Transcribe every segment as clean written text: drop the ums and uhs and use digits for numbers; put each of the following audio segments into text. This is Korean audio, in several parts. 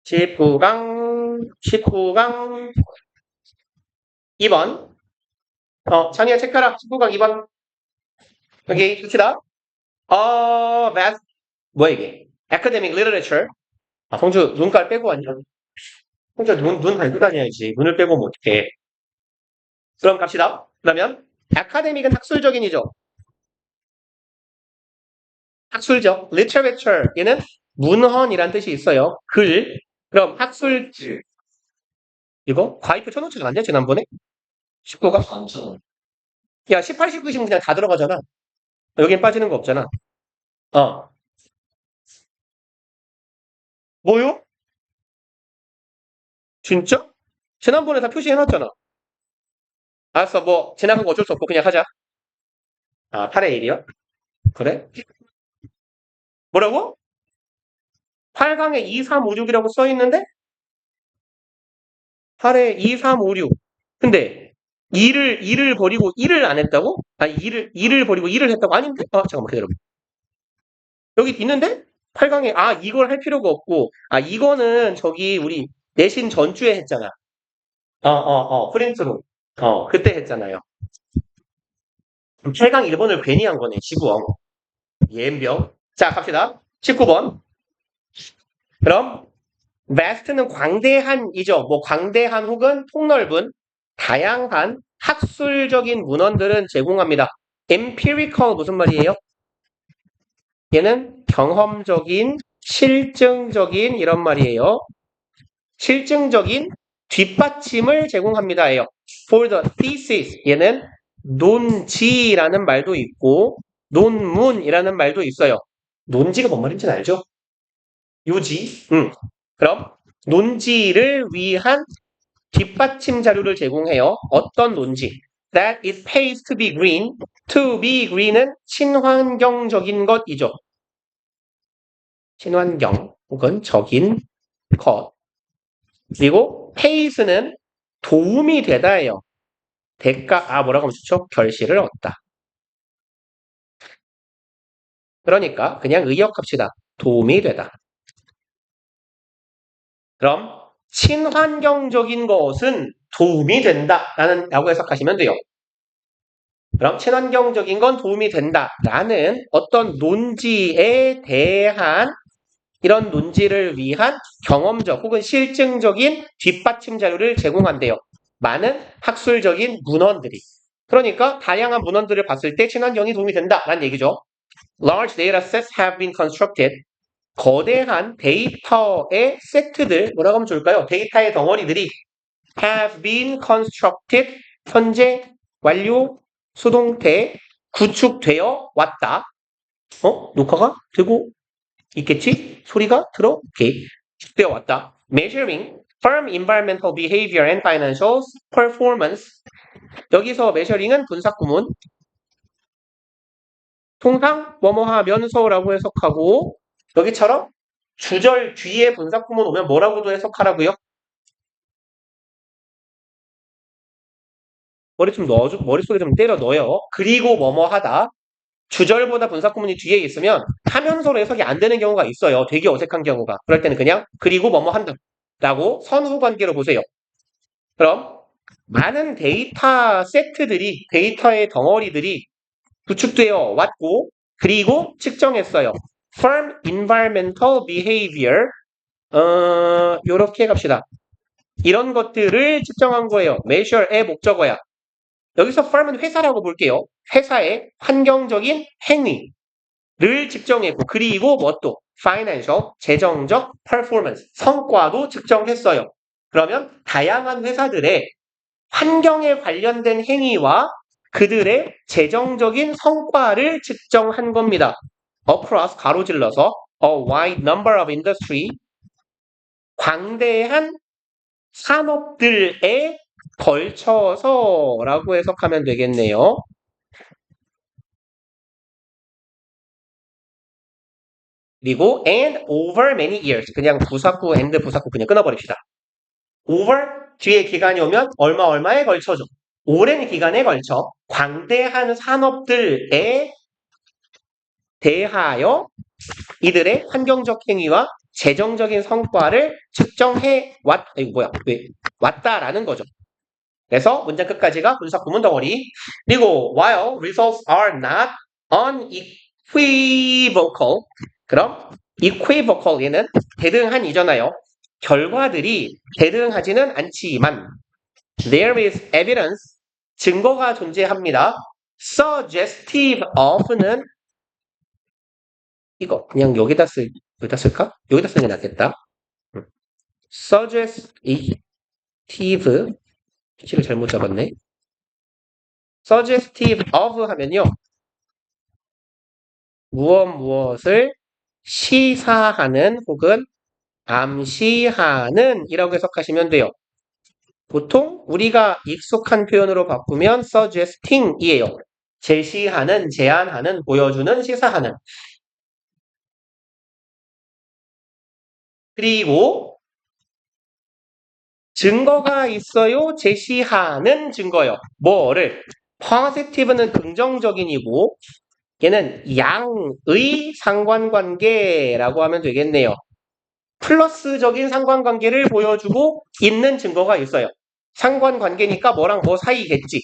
19강 2번. 창희야 체크하라. 19강 2번. 여기 봅시다. That's 뭐야 이게? Academic literature. 성주 눈깔 빼고 왔냐? 성주 눈 달고 다녀야지. 눈을 빼고 면 어떡해. 그럼 갑시다. 그러면 academic은 학술적인이죠. 학술적. literature 얘는 문헌이란 뜻이 있어요. 글. 그럼 학술 이거 과이프 쳐놓지 않았냐 지난번에? 19강? 야 18, 19, 20은 그냥 다 들어가잖아. 여긴 빠지는 거 없잖아. 뭐요? 진짜? 지난번에 다 표시해놨잖아. 알았어, 뭐, 지나간 거 어쩔 수 없고 그냥 하자. 8의 1이요? 그래? 뭐라고? 8강에 2, 3, 5, 6이라고 써있는데? 8에 2, 3, 5, 6. 근데, 2를 버리고 1을 안 했다고? 2를 버리고 1을 했다고? 아닌데? 잠깐만, 기다려봐. 여기 있는데? 8강에, 이걸 할 필요가 없고, 이거는 저기, 우리, 내신 전주에 했잖아. 프린트로. 그때 했잖아요. 8강 1번을 괜히 한 거네, 시부엉. 예병. 자, 갑시다. 19번. 그럼 vast는 광대한이죠. 뭐 광대한 혹은 폭넓은 다양한 학술적인 문헌들은 제공합니다. empirical 무슨 말이에요? 얘는 경험적인, 실증적인 이런 말이에요. 실증적인 뒷받침을 제공합니다예요. For the thesis 얘는 논지라는 말도 있고 논문이라는 말도 있어요. 논지가 뭔 말인지 알죠? 요지. 그럼 논지를 위한 뒷받침 자료를 제공해요. 어떤 논지? That it pays to be green. To be green은 친환경적인 것이죠. 친환경 혹은 적인 것. 그리고 pays는 도움이 되다예요. 대가, 뭐라고 하면 좋죠? 결실을 얻다. 그러니까 그냥 의역합시다. 도움이 되다. 그럼 친환경적인 것은 도움이 된다라고 해석하시면 돼요. 그럼 친환경적인 건 도움이 된다라는 어떤 논지에 대한 이런 논지를 위한 경험적 혹은 실증적인 뒷받침 자료를 제공한대요. 많은 학술적인 문헌들이. 그러니까 다양한 문헌들을 봤을 때 친환경이 도움이 된다라는 얘기죠. Large data sets have been constructed. 거대한 데이터의 세트들, 뭐라고 하면 좋을까요? 데이터의 덩어리들이 have been constructed, 현재 완료, 수동태, 구축되어 왔다. 녹화가 되고 있겠지? 소리가 들어? 오케이. 구축되어 왔다. Measuring firm environmental behavior and financial performance. 여기서 measuring은 분사구문. 통상 뭐뭐 하면서라고 해석하고 여기처럼 주절 뒤에 분사구문 오면 뭐라고도 해석하라고요? 머릿속에 좀 때려 넣어요. 그리고 뭐뭐 하다. 주절보다 분사구문이 뒤에 있으면 하면서로 해석이 안 되는 경우가 있어요. 되게 어색한 경우가. 그럴 때는 그냥 그리고 뭐뭐 한다 라고 선후 관계로 보세요. 그럼 많은 데이터 세트들이 데이터의 덩어리들이 구축되어 왔고 그리고 측정했어요. Firm environmental behavior 요렇게 갑시다. 이런 것들을 측정한 거예요. measure의 목적어야. 여기서 firm은 회사라고 볼게요. 회사의 환경적인 행위를 측정했고 그리고 뭐 또 financial, 재정적 performance, 성과도 측정했어요. 그러면 다양한 회사들의 환경에 관련된 행위와 그들의 재정적인 성과를 측정한 겁니다. across 가로질러서 a wide number of industry 광대한 산업들에 걸쳐서 라고 해석하면 되겠네요. 그리고 and over many years 그냥 부사구 and 부사구 그냥 끊어버립시다. over 뒤에 기간이 오면 얼마에 걸쳐죠. 오랜 기간에 걸쳐 광대한 산업들에 대하여 이들의 환경적 행위와 재정적인 성과를 왔다라는 거죠. 그래서 문장 끝까지가 분사 구문 덩어리. 그리고 while results are not unequivocal. 그럼 equivocal 얘는 대등한이잖아요. 결과들이 대등하지는 않지만 there is evidence 증거가 존재합니다. suggestive of는 이거 그냥 여기다 쓸까? 여기다 쓰는 게 낫겠다. suggestive 피치를 잘못 잡았네. suggestive of 하면요. 무엇을 시사하는 혹은 암시하는 이라고 해석하시면 돼요. 보통 우리가 익숙한 표현으로 바꾸면 suggesting이에요. 제시하는, 제안하는, 보여주는, 시사하는. 그리고 증거가 있어요. 제시하는 증거요. 뭐를? positive는 긍정적인이고 얘는 양의 상관관계라고 하면 되겠네요. 플러스적인 상관관계를 보여주고 있는 증거가 있어요. 상관관계니까 뭐랑 뭐 사이겠지.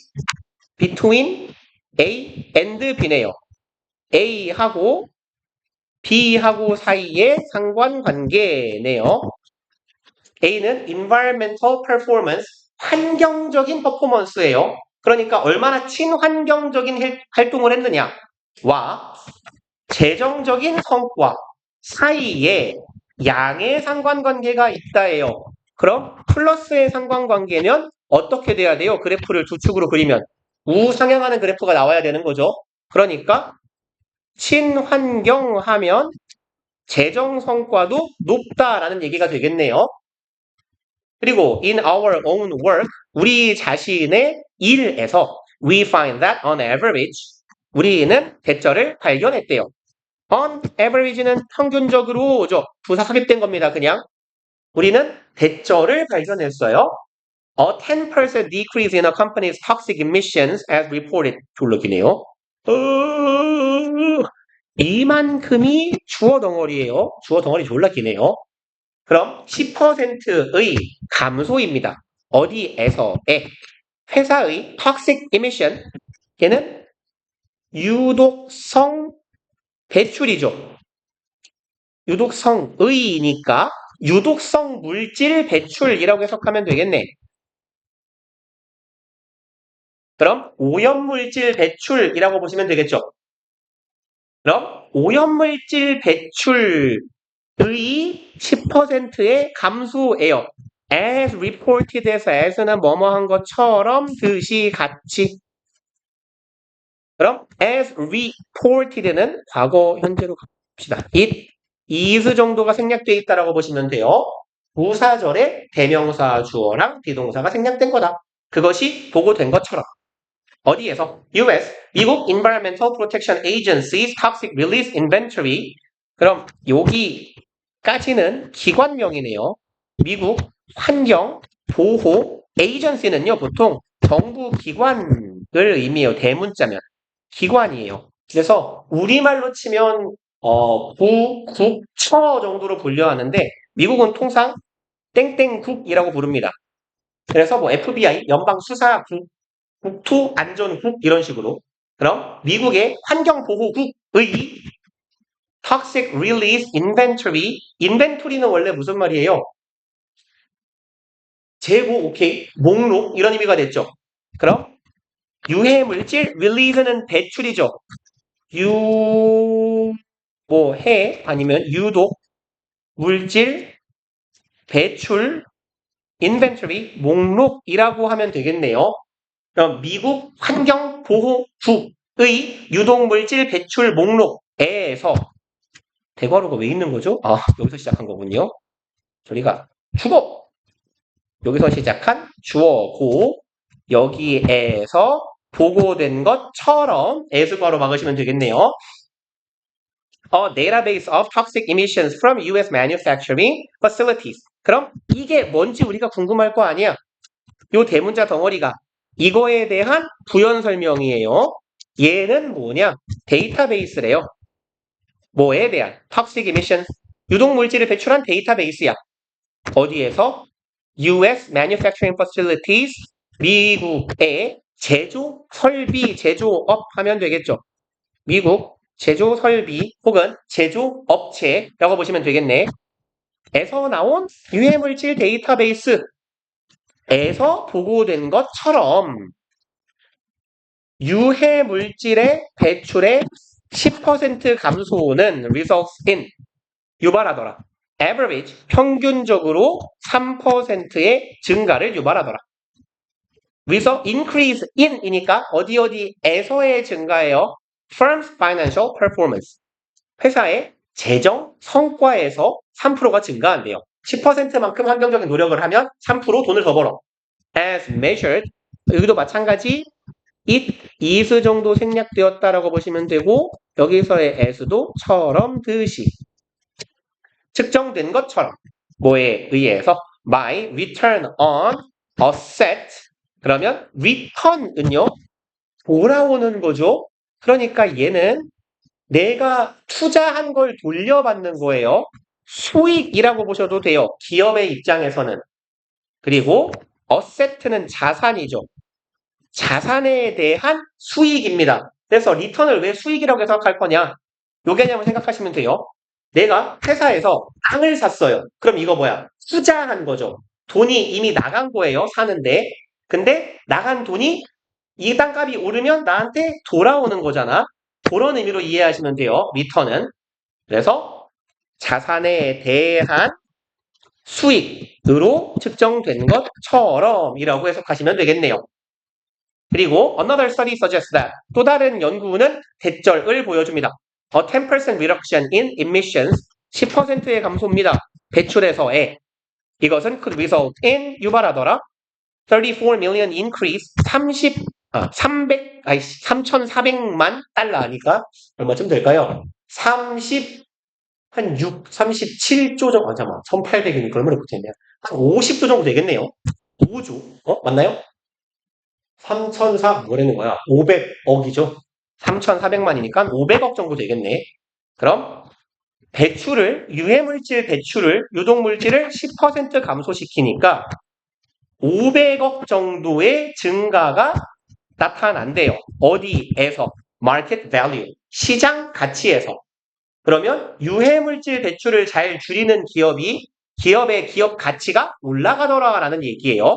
between A and B네요. A하고 B하고 사이의 상관관계네요. A는 environmental performance, 환경적인 퍼포먼스예요. 그러니까 얼마나 친환경적인 활동을 했느냐와 재정적인 성과 사이에 양의 상관관계가 있다예요. 그럼 플러스의 상관관계면 어떻게 돼야 돼요? 그래프를 두 축으로 그리면 우상향하는 그래프가 나와야 되는 거죠. 그러니까 친환경 하면 재정 성과도 높다라는 얘기가 되겠네요. 그리고 in our own work, 우리 자신의 일에서 we find that on average, 우리는 대절을 발견했대요. on average는 평균적으로죠. 부사 삽입된 겁니다. 그냥. 우리는 대절을 발견했어요. A 10% decrease in a company's toxic emissions as reported. 졸라 기네요. 이만큼이 주어 덩어리예요. 주어 덩어리 졸라 기네요. 그럼 10%의 감소입니다. 어디에서의? 회사의 toxic emission. 얘는 유독성 배출이죠. 유독성의니까 유독성 물질 배출이라고 해석하면 되겠네. 그럼 오염물질 배출이라고 보시면 되겠죠. 그럼 오염물질 배출의 10%의 감소예요. as reported에서 as는 뭐뭐한 것처럼 듯이 같이. 그럼 as reported는 과거 현재로 갑시다. it is 정도가 생략되어 있다라고 보시면 돼요. 부사절에 대명사 주어랑 비동사가 생략된 거다. 그것이 보고된 것처럼. 어디에서? US, 미국 Environmental Protection Agency's Toxic Release Inventory. 그럼 여기까지는 기관명이네요. 미국 환경 보호 에이전시는요, 보통 정부 기관을 의미해요. 대문자면. 기관이에요. 그래서 우리말로 치면 국처 정도로 분류하는데 미국은 통상 땡땡국이라고 부릅니다. 그래서 뭐 FBI, 연방수사국, 국토안전국 이런 식으로. 그럼 미국의 환경보호국의 Toxic Release Inventory. 인벤토리는 원래 무슨 말이에요? 재고, 오케이. 목록 이런 의미가 됐죠. 그럼 유해물질 release는 배출이죠. 해 아니면 유독 물질 배출 inventory 목록이라고 하면 되겠네요. 그럼 미국 환경보호국의 유독물질 배출 목록에서 대괄호가 왜 있는 거죠? 여기서 시작한 거군요. 저리가 주어 여기서 시작한 주어고 여기에서 보고된 것처럼 에스과로 막으시면 되겠네요. A database of toxic emissions from US manufacturing facilities. 그럼 이게 뭔지 우리가 궁금할 거 아니야? 요 대문자 덩어리가 이거에 대한 부연 설명이에요. 얘는 뭐냐? 데이터베이스래요. 뭐에 대한? toxic emissions. 유독물질을 배출한 데이터베이스야. 어디에서? US Manufacturing Facilities, 미국의 제조, 설비, 제조업 하면 되겠죠. 미국 제조, 설비 혹은 제조업체라고 보시면 되겠네. 에서 나온 유해물질 데이터베이스에서 보고된 것처럼 유해물질의 배출의 10% 감소는 results in 유발하더라. average 평균적으로 3%의 증가를 유발하더라. result increase in이니까 어디에서의 증가예요? firm's financial performance. 회사의 재정 성과에서 3%가 증가한대요. 10%만큼 환경적인 노력을 하면 3% 돈을 더 벌어. as measured 여기도 마찬가지 it is 정도 생략되었다라고 보시면 되고 여기서의 as도 처럼 듯이 측정된 것처럼 뭐에 의해서 by return on asset 그러면 return은요 돌아오는 거죠. 그러니까 얘는 내가 투자한 걸 돌려받는 거예요. 수익이라고 보셔도 돼요. 기업의 입장에서는. 그리고 어세트는 자산이죠. 자산에 대한 수익입니다. 그래서 리턴을 왜 수익이라고 해석할 거냐? 요 개념을 생각하시면 돼요. 내가 회사에서 땅을 샀어요. 그럼 이거 뭐야? 투자한 거죠. 돈이 이미 나간 거예요. 사는데. 근데 나간 돈이 이 땅값이 오르면 나한테 돌아오는 거잖아. 그런 의미로 이해하시면 돼요. 리턴은. 그래서 자산에 대한 수익으로 측정된 것처럼이라고 해석하시면 되겠네요. 그리고 another study suggests that 또 다른 연구는 대절을 보여줍니다. A 10% reduction in emissions 10%의 감소입니다. 배출에서의 이것은 could result in 유발하더라. 34 million increase 3,400만 달러니까 얼마쯤 될까요? 37조 정도, 잠깐만, 1,800이니까 얼마나 붙겠냐? 한 50조 정도 되겠네요. 5조, 맞나요? 3,400, 뭐라는 거야? 500억이죠? 3,400만이니까 500억 정도 되겠네. 그럼 유해물질 배출을, 유독물질을 10% 감소시키니까 500억 정도의 증가가 나타난대요. 어디에서? Market value, 시장 가치에서. 그러면 유해물질 배출을 잘 줄이는 기업의 기업 가치가 올라가더라라는 얘기예요.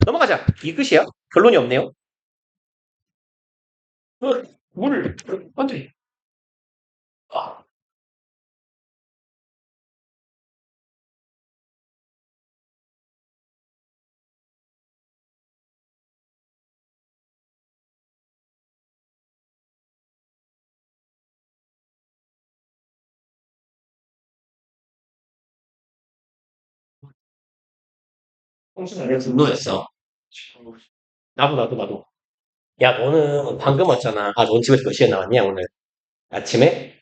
넘어가자. 이 끝이야. 결론이 없네요. 물, 안 돼. 아. 홍수는 왜 분노했어? 나도. 야, 너는 방금 왔잖아. 넌 집에서 몇 시에 나왔냐, 오늘? 아침에?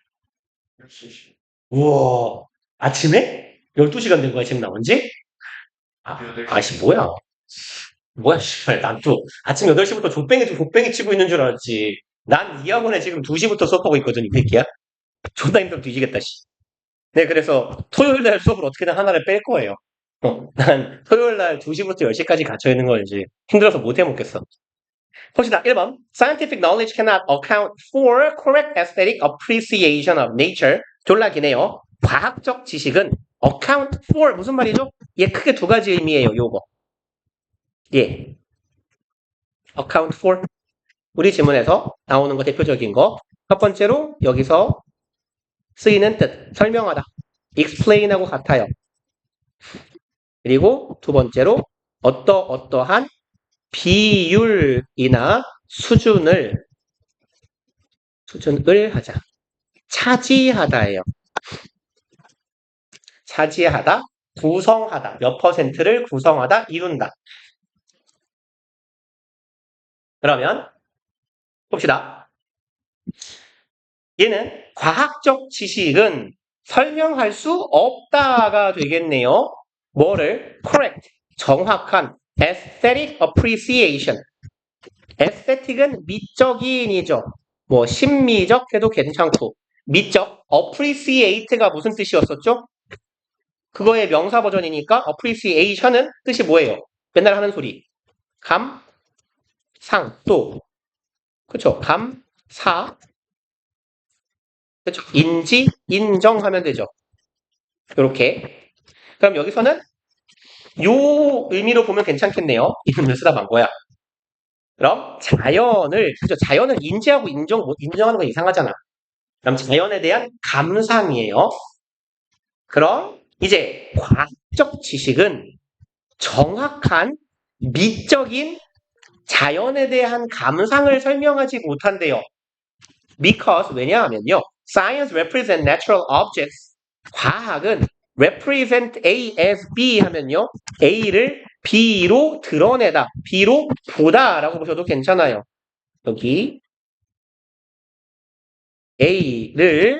우와, 아침에? 12시간 된 거야, 지금 나온 지? 아씨, 뭐야. 뭐야, 씨발. 난 또 아침 8시부터 족뱅이 치고 있는 줄 알았지. 난 이 학원에 지금 2시부터 수업하고 있거든, 이 새끼야. 존나 힘들어 뒤지겠다, 씨. 네, 그래서 토요일 날 수업을 어떻게든 하나를 뺄 거예요. 난 토요일 날 2시부터 10시까지 갇혀 있는 거 이제 힘들어서 못 해먹겠어. 봅시다. 1번. Scientific knowledge cannot account for correct aesthetic appreciation of nature. 졸라 기네요. 과학적 지식은 account for 무슨 말이죠? 얘 크게 두 가지 의미예요, 요거. 예. account for. 우리 지문에서 나오는 거 대표적인 거. 첫 번째로 여기서 쓰이는 뜻, 설명하다. explain하고 같아요. 그리고 두 번째로 어떠한 비율이나 수준을 하자. 차지하다예요. 차지하다, 구성하다. 몇 퍼센트를 구성하다, 이룬다. 그러면 봅시다. 얘는 과학적 지식은 설명할 수 없다가 되겠네요. 뭐를? correct, 정확한 aesthetic appreciation. aesthetic은 미적인이죠. 뭐 심미적 해도 괜찮고 미적 appreciate가 무슨 뜻이었었죠? 그거의 명사 버전이니까 appreciation은 뜻이 뭐예요? 맨날 하는 소리. 감, 상, 또. 그쵸? 감, 사. 그쵸? 인지, 인정하면 되죠. 요렇게. 그럼 여기서는 요 의미로 보면 괜찮겠네요. 이름을 쓰다 만 거야. 그럼 자연을, 그죠? 자연을 인지하고 인정하는 건 이상하잖아. 그럼 자연에 대한 감상이에요. 그럼 이제 과학적 지식은 정확한 미적인 자연에 대한 감상을 설명하지 못한대요. Because 왜냐하면요. Science represent natural objects. 과학은 represent A as B 하면요. A를 B로 드러내다. B로 보다라고 보셔도 괜찮아요. 여기 A를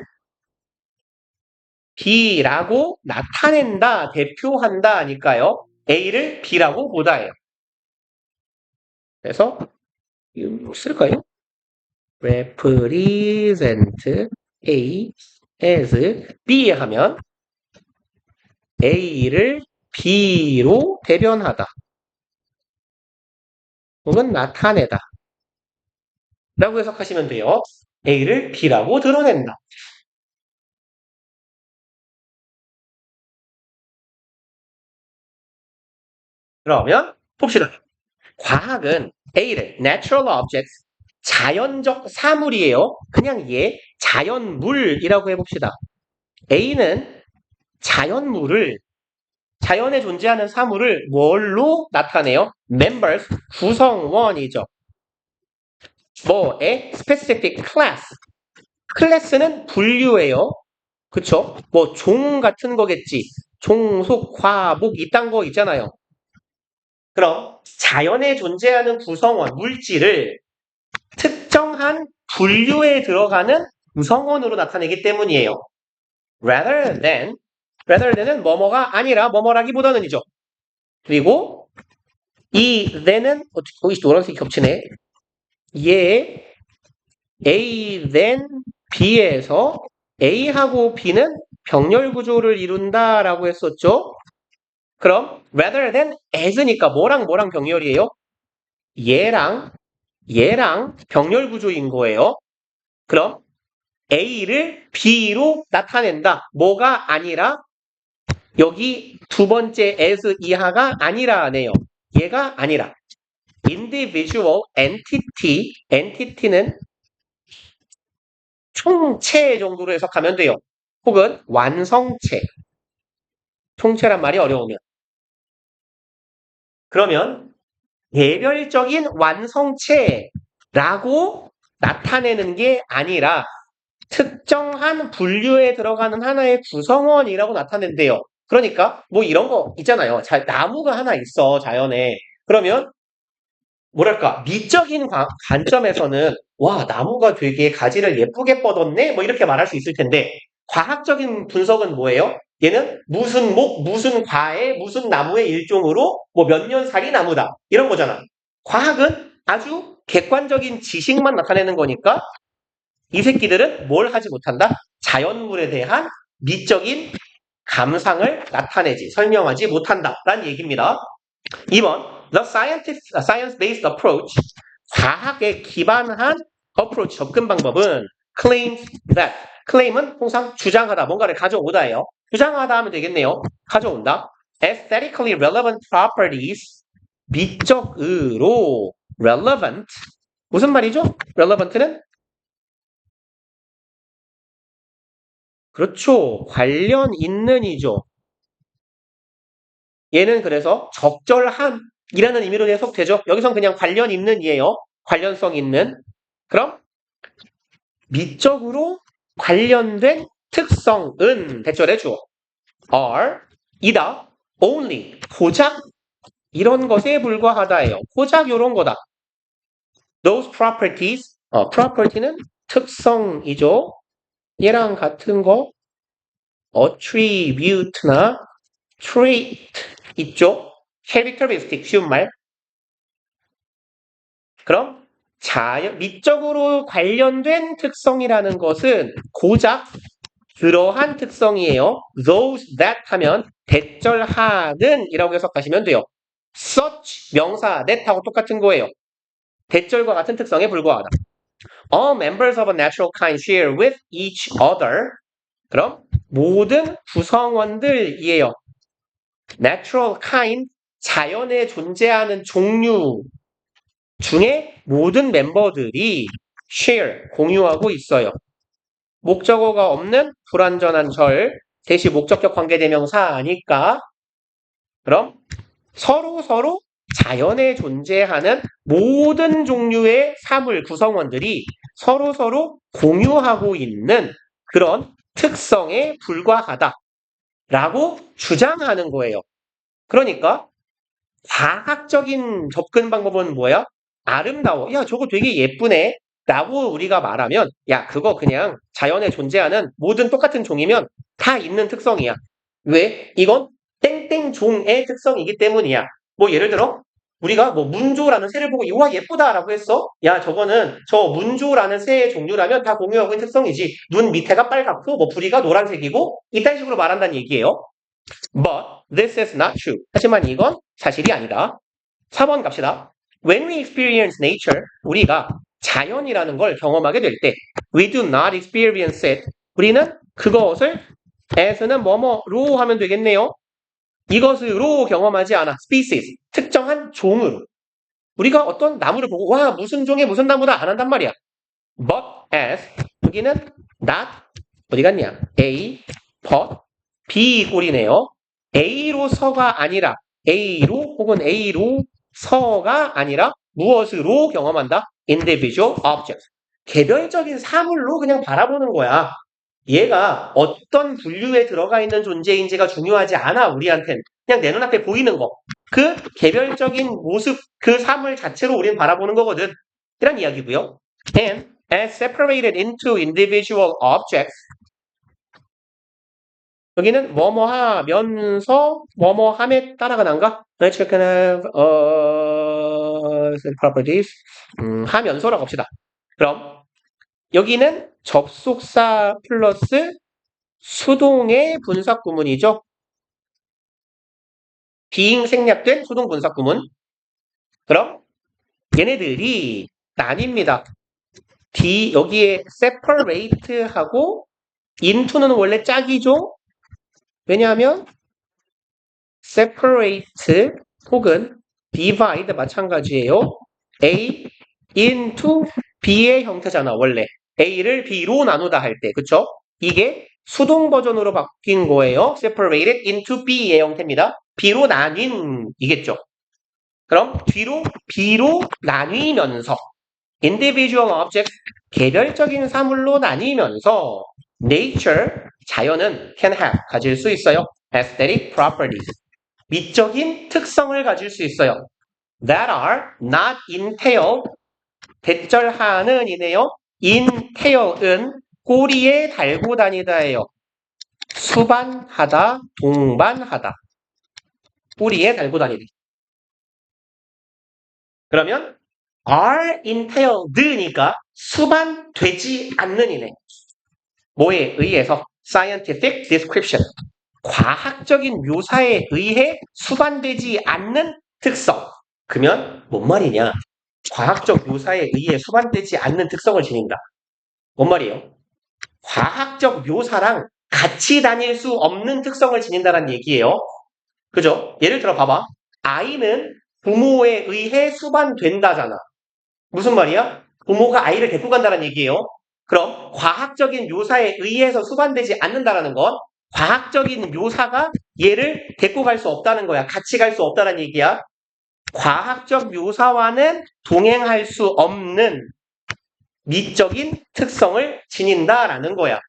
B라고 나타낸다, 대표한다 하니까요. A를 B라고 보다예요. 그래서 이거 쓸까요? represent A as B 하면 A를 B로 대변하다 혹은 나타내다 라고 해석하시면 돼요. A를 B라고 드러낸다. 그러면 봅시다. 과학은 A를 natural objects, 자연적 사물이에요. 그냥 얘 자연물이라고 해봅시다. A는 자연물을 자연에 존재하는 사물을 뭘로 나타내요? members, 구성원이죠. 뭐의 specific class. 클래스는 분류예요. 그쵸? 뭐 종 같은 거겠지. 종속, 과목 이딴 거 있잖아요. 그럼 자연에 존재하는 구성원, 물질을 특정한 분류에 들어가는 구성원으로 나타내기 때문이에요. rather than은 뭐뭐가 아니라 뭐뭐라기보다는이죠. 그리고 이 than은 거기 노란색이 겹치네. 얘 A than B에서 A하고 B는 병렬 구조를 이룬다라고 했었죠. 그럼 rather than as니까 뭐랑 뭐랑 병렬이에요? 얘랑 병렬 구조인 거예요. 그럼 A를 B로 나타낸다. 뭐가 아니라 여기 두 번째 as 이하가 아니라네요. 얘가 아니라 individual entity는 총체 정도로 해석하면 돼요. 혹은 완성체. 총체란 말이 어려우면. 그러면 개별적인 완성체라고 나타내는 게 아니라 특정한 분류에 들어가는 하나의 구성원이라고 나타낸대요. 그러니까 뭐 이런 거 있잖아요. 나무가 하나 있어, 자연에. 그러면 뭐랄까 미적인 관점에서는 와 나무가 되게 가지를 예쁘게 뻗었네 뭐 이렇게 말할 수 있을 텐데 과학적인 분석은 뭐예요? 얘는 무슨 목 무슨 과의 무슨 나무의 일종으로 뭐 몇 년 살이 나무다 이런 거잖아. 과학은 아주 객관적인 지식만 나타내는 거니까 이 새끼들은 뭘 하지 못한다? 자연물에 대한 미적인 감상을 나타내지 설명하지 못한다라는 얘기입니다. 2번 The science-based approach 과학에 기반한 approach 접근 방법은 claims that claim은 항상 주장하다 뭔가를 가져오다예요. 주장하다 하면 되겠네요. 가져온다. aesthetically relevant properties 미적으로 relevant 무슨 말이죠? relevant는 그렇죠. 관련 있는이죠. 얘는 그래서 적절한이라는 의미로 해석되죠. 여기선 그냥 관련 있는 이에요. 관련성 있는. 그럼 미적으로 관련된 특성은 대절해 주어. are 이다. only 고작 이런 것에 불과하다예요. 고작 이런 거다. those properties property는 특성이죠. 얘랑 같은 거 attribute나 trait 있죠? characteristic 쉬운 말. 그럼 미적으로 관련된 특성이라는 것은 고작 그러한 특성이에요. those that 하면 대절하는 이라고 해석하시면 돼요. such 명사 that하고 똑같은 거예요. 대절과 같은 특성에 불과하다. All members of a natural kind share with each other. 그럼 모든 구성원들이에요. Natural kind, 자연에 존재하는 종류 중에 모든 멤버들이 share, 공유하고 있어요. 목적어가 없는 불완전한 절, 대시 목적격 관계대명사니까 그럼 서로 자연에 존재하는 모든 종류의 사물 구성원들이 서로 공유하고 있는 그런 특성에 불과하다라고 주장하는 거예요. 그러니까 과학적인 접근 방법은 뭐야? 아름다워. 야, 저거 되게 예쁘네. 라고 우리가 말하면 야, 그거 그냥 자연에 존재하는 모든 똑같은 종이면 다 있는 특성이야. 왜? 이건 땡땡 종의 특성이기 때문이야. 뭐 예를 들어 우리가 뭐 문조라는 새를 보고 우와 예쁘다라고 했어. 야, 저거는 저 문조라는 새의 종류라면 다 공유하고 있는 특성이지. 눈 밑에가 빨갛고 뭐 부리가 노란색이고 이딴 식으로 말한다는 얘기예요. But this is not true. 하지만 이건 사실이 아니다. 4번 갑시다. When we experience nature, 우리가 자연이라는 걸 경험하게 될 때, we do not experience it. 우리는 그것을 as는 뭐뭐로 하면 되겠네요. 이것으로 경험하지 않아. species, 특정한 종으로. 우리가 어떤 나무를 보고 와 무슨 종의 무슨 나무다 안 한단 말이야. But as, 여기는 not, 어디 갔냐? A, but, B 꼴이네요. A로서가 아니라 A로 혹은 A로서가 아니라 무엇으로 경험한다? individual object. 개별적인 사물로 그냥 바라보는 거야. 얘가 어떤 분류에 들어가 있는 존재인지가 중요하지 않아, 우리한텐. 그냥 내 눈앞에 보이는 거. 그 개별적인 모습, 그 사물 자체로 우린 바라보는 거거든. 이란 이야기고요. And as separated into individual objects, 여기는 뭐뭐 하면서 뭐뭐 함에 따라가는가? Nature can have properties. 하면서라고 합시다. 그럼 여기는 접속사 플러스 수동의 분사구문이죠. 비잉 생략된 수동 분사구문. 그럼 얘네들이 나뉩니다. 여기에 separate하고 into는 원래 짝이죠. 왜냐하면 separate 혹은 divide 마찬가지예요. A into B의 형태잖아 원래. A를 B로 나누다 할 때. 그쵸? 이게 수동 버전으로 바뀐 거예요. separated into B의 형태입니다. B로 나뉜 이겠죠. 그럼 뒤로 B로 나뉘면서 individual object 개별적인 사물로 나뉘면서 nature 자연은 can have 가질 수 있어요. aesthetic properties 미적인 특성을 가질 수 있어요. that are not entailed 대절하는 이네요. entailed은 꼬리에 달고 다니다예요. 수반하다, 동반하다. 꼬리에 달고 다니다. 그러면 are entailed니까 수반되지 않는 이네. 뭐에 의해서? scientific description. 과학적인 묘사에 의해 수반되지 않는 특성. 그러면 뭔 말이냐? 과학적 묘사에 의해 수반되지 않는 특성을 지닌다. 뭔 말이에요? 과학적 묘사랑 같이 다닐 수 없는 특성을 지닌다는 얘기예요. 그죠? 예를 들어 봐봐. 아이는 부모에 의해 수반된다잖아. 무슨 말이야? 부모가 아이를 데리고 간다는 얘기예요. 그럼 과학적인 묘사에 의해서 수반되지 않는다는 건 과학적인 묘사가 얘를 데리고 갈 수 없다는 거야. 같이 갈 수 없다는 얘기야. 과학적 묘사와는 동행할 수 없는 미적인 특성을 지닌다라는 거야.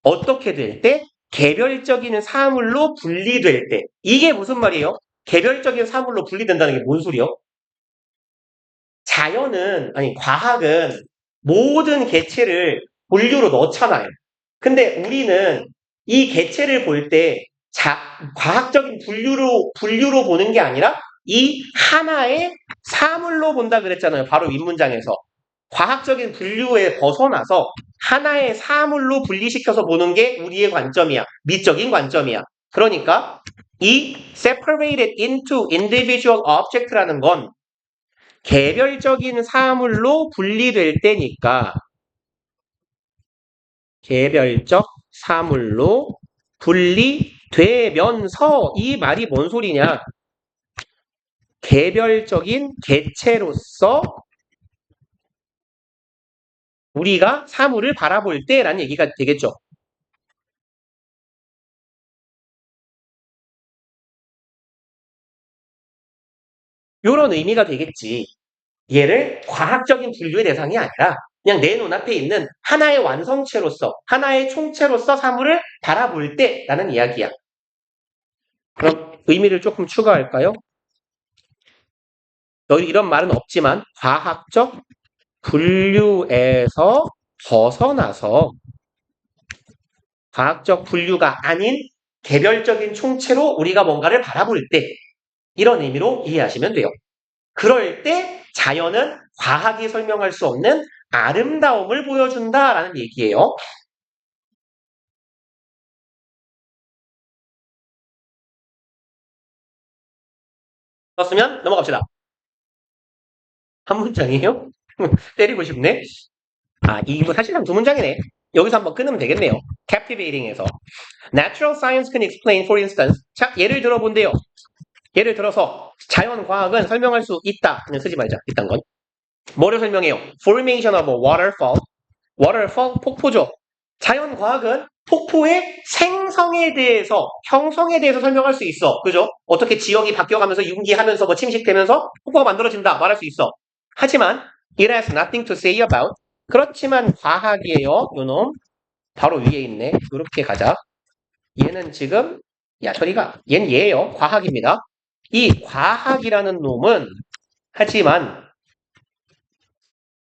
어떻게 될 때? 개별적인 사물로 분리될 때. 이게 무슨 말이에요? 개별적인 사물로 분리된다는 게 뭔 소리요? 과학은 모든 개체를 분류로 넣잖아요. 근데 우리는 이 개체를 볼 때 과학적인 분류로 보는 게 아니라 이 하나의 사물로 본다 그랬잖아요. 바로 윗문장에서. 과학적인 분류에 벗어나서 하나의 사물로 분리시켜서 보는 게 우리의 관점이야. 미적인 관점이야. 그러니까 이 separated into individual object라는 건 개별적인 사물로 분리될 때니까 개별적 사물로 분리되면서 이 말이 뭔 소리냐? 개별적인 개체로서 우리가 사물을 바라볼 때라는 얘기가 되겠죠. 이런 의미가 되겠지. 얘를 과학적인 분류의 대상이 아니라 그냥 내 눈앞에 있는 하나의 완성체로서, 하나의 총체로서 사물을 바라볼 때라는 이야기야. 그럼 의미를 조금 추가할까요? 여기 이런 말은 없지만 과학적 분류에서 벗어나서 과학적 분류가 아닌 개별적인 총체로 우리가 뭔가를 바라볼 때 이런 의미로 이해하시면 돼요. 그럴 때 자연은 과학이 설명할 수 없는 아름다움을 보여준다라는 얘기예요. 그렇으면 넘어갑시다. 한 문장이에요? 때리고 싶네. 아, 이거 사실상 두 문장이네. 여기서 한번 끊으면 되겠네요. captivating에서. Natural science can explain, for instance. 자, 예를 들어 본대요. 예를 들어서 자연과학은 설명할 수 있다. 그냥 쓰지 말자. 이딴 건. 뭐를 설명해요? Formation of a waterfall. waterfall, 폭포죠. 자연과학은 폭포의 생성에 대해서, 형성에 대해서 설명할 수 있어. 그죠? 어떻게 지형이 바뀌어가면서 융기하면서 뭐 침식되면서 폭포가 만들어진다. 말할 수 있어. 하지만 it has nothing to say about. 그렇지만 과학이에요. 요놈. 바로 위에 있네. 이렇게 가자. 얘는 지금 야 저리가. 얘는 얘예요. 과학입니다. 이 과학이라는 놈은 하지만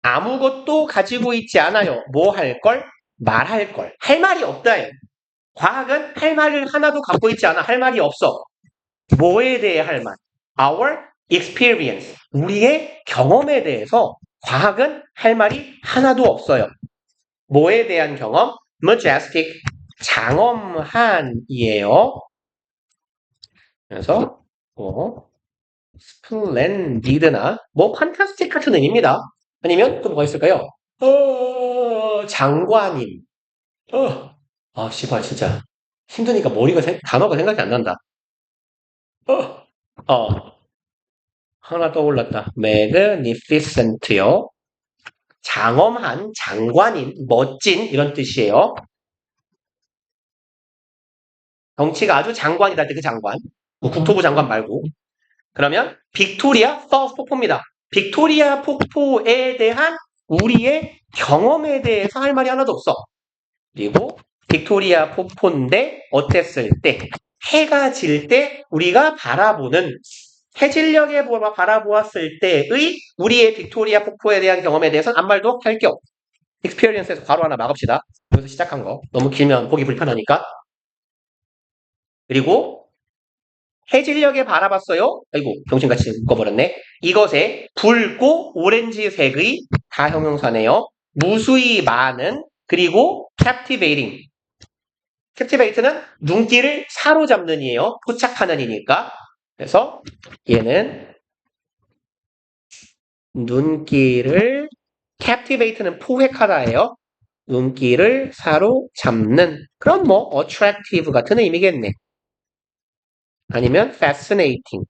아무것도 가지고 있지 않아요. 뭐 할 걸? 말할 걸. 할 말이 없다요. 과학은 할 말을 하나도 갖고 있지 않아. 할 말이 없어. 뭐에 대해 할 말? Our experience. 우리의 경험에 대해서 과학은 할 말이 하나도 없어요. 뭐에 대한 경험? Majestic. 장엄한이에요. 그래서 splendid나 뭐 fantastic 같은 의미입니다. 아니면 또 뭐가 있을까요? 장관임. 아, 씨발 진짜 힘드니까 단어가 생각이 안 난다. 어, 어, 하나 떠올랐다. magnificent요. 장엄한, 장관인, 멋진 이런 뜻이에요. 덩치가 아주 장관이다 그 장관. 뭐 국토부 장관 말고. 그러면 빅토리아 펄스 폭포입니다. 빅토리아 폭포에 대한 우리의 경험에 대해서 할 말이 하나도 없어. 그리고 빅토리아 폭포인데 어땠을 때 해가 질 때 우리가 바라보는 해질녘에 바라보았을 때의 우리의 빅토리아 폭포에 대한 경험에 대해서는 아무 말도 할 게 없어. 익스피리언스에서 바로 하나 막읍시다. 여기서 시작한 거. 너무 길면 보기 불편하니까. 그리고 해질녘에 바라봤어요. 아이고 정신같이 묶어버렸네. 이것에 붉고 오렌지색의 다 형용사네요. 무수히 많은 그리고 captivating. captivate는 눈길을 사로잡는 이에요. 포착하는 이니까. 그래서 얘는 눈길을 captivate는 포획하다예요. 눈길을 사로잡는 그런 뭐 attractive 같은 의미겠네. 아니면 fascinating.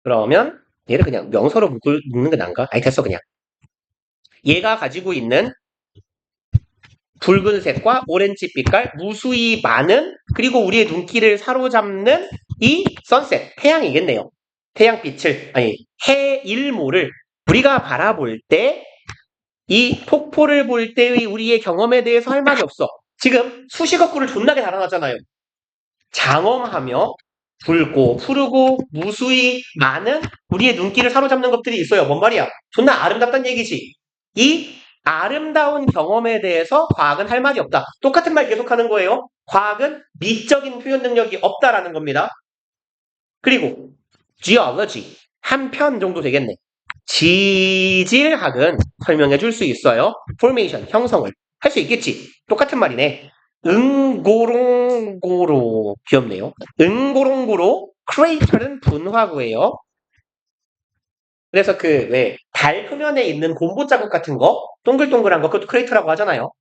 그러면 얘를 그냥 명사로 묶는 게 나은가? 아니 됐어 그냥. 얘가 가지고 있는 붉은색과 오렌지 빛깔 무수히 많은 그리고 우리의 눈길을 사로잡는 이 선셋 태양이겠네요. 태양빛을 아니 해일모를 우리가 바라볼 때 이 폭포를 볼 때의 우리의 경험에 대해서 할 말이 없어. 지금 수식어구를 존나게 달아놨잖아요. 장엄하며 붉고 푸르고 무수히 많은 우리의 눈길을 사로잡는 것들이 있어요. 뭔 말이야? 존나 아름답다는 얘기지. 이 아름다운 경험에 대해서 과학은 할 말이 없다. 똑같은 말 계속하는 거예요. 과학은 미적인 표현 능력이 없다라는 겁니다. 그리고 geology 한 편 정도 되겠네. 지질학은 설명해 줄 수 있어요. formation 형성을 할 수 있겠지. 똑같은 말이네. 응고롱고로 귀엽네요. 응고롱고로 crater는 분화구예요. 그래서 그 왜 달 표면에 있는 곰보 자국 같은 거 동글동글한 거 그것도 크레이터라고 하잖아요.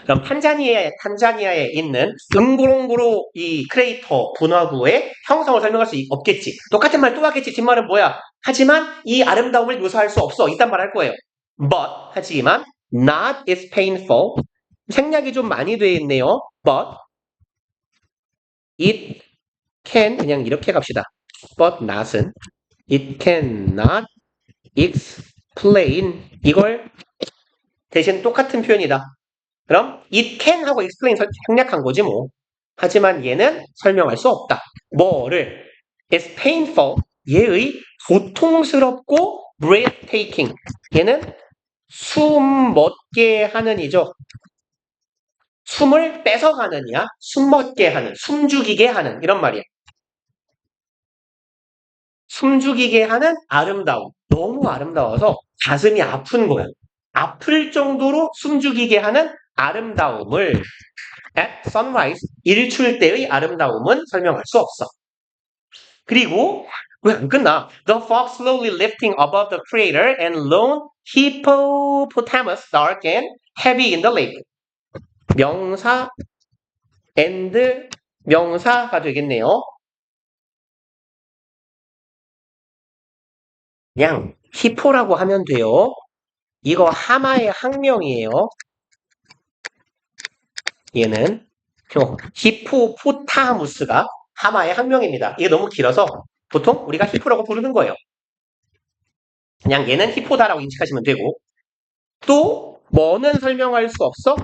그럼 탄자니아에 있는 응고롱고로 이 크레이터 분화구의 형성을 설명할 수 없겠지. 똑같은 말 또 하겠지. 뒷말은 뭐야? 하지만 이 아름다움을 묘사할 수 없어. 이딴 말 할 거예요. But 하지만 not is painful. 생략이 좀 많이 돼 있네요. But it can 그냥 이렇게 갑시다. But not은 it cannot explain 이걸 대신 똑같은 표현이다. 그럼 it can 하고 explain 생략한 거지 뭐. 하지만 얘는 설명할 수 없다. 뭐를? It's painful. 얘의 고통스럽고 breathtaking. 얘는 숨 멎게 하는 이죠. 숨을 뺏어가느냐, 숨 멎게 하는, 숨 죽이게 하는 이런 말이야. 숨 죽이게 하는 아름다움. 너무 아름다워서 가슴이 아픈 거야. 아플 정도로 숨 죽이게 하는 아름다움을 at sunrise, 일출 때의 아름다움은 설명할 수 없어. 그리고 왜 안 끝나? The fog slowly lifting above the crater and lone hippopotamus dark and heavy in the lake. 명사 and 명사가 되겠네요. 그냥 히포라고 하면 돼요. 이거 하마의 학명이에요. 얘는 히포포타무스가 하마의 학명입니다. 이게 너무 길어서 보통 우리가 히포라고 부르는 거예요. 그냥 얘는 히포다라고 인식하시면 되고 또 뭐는 설명할 수 없어?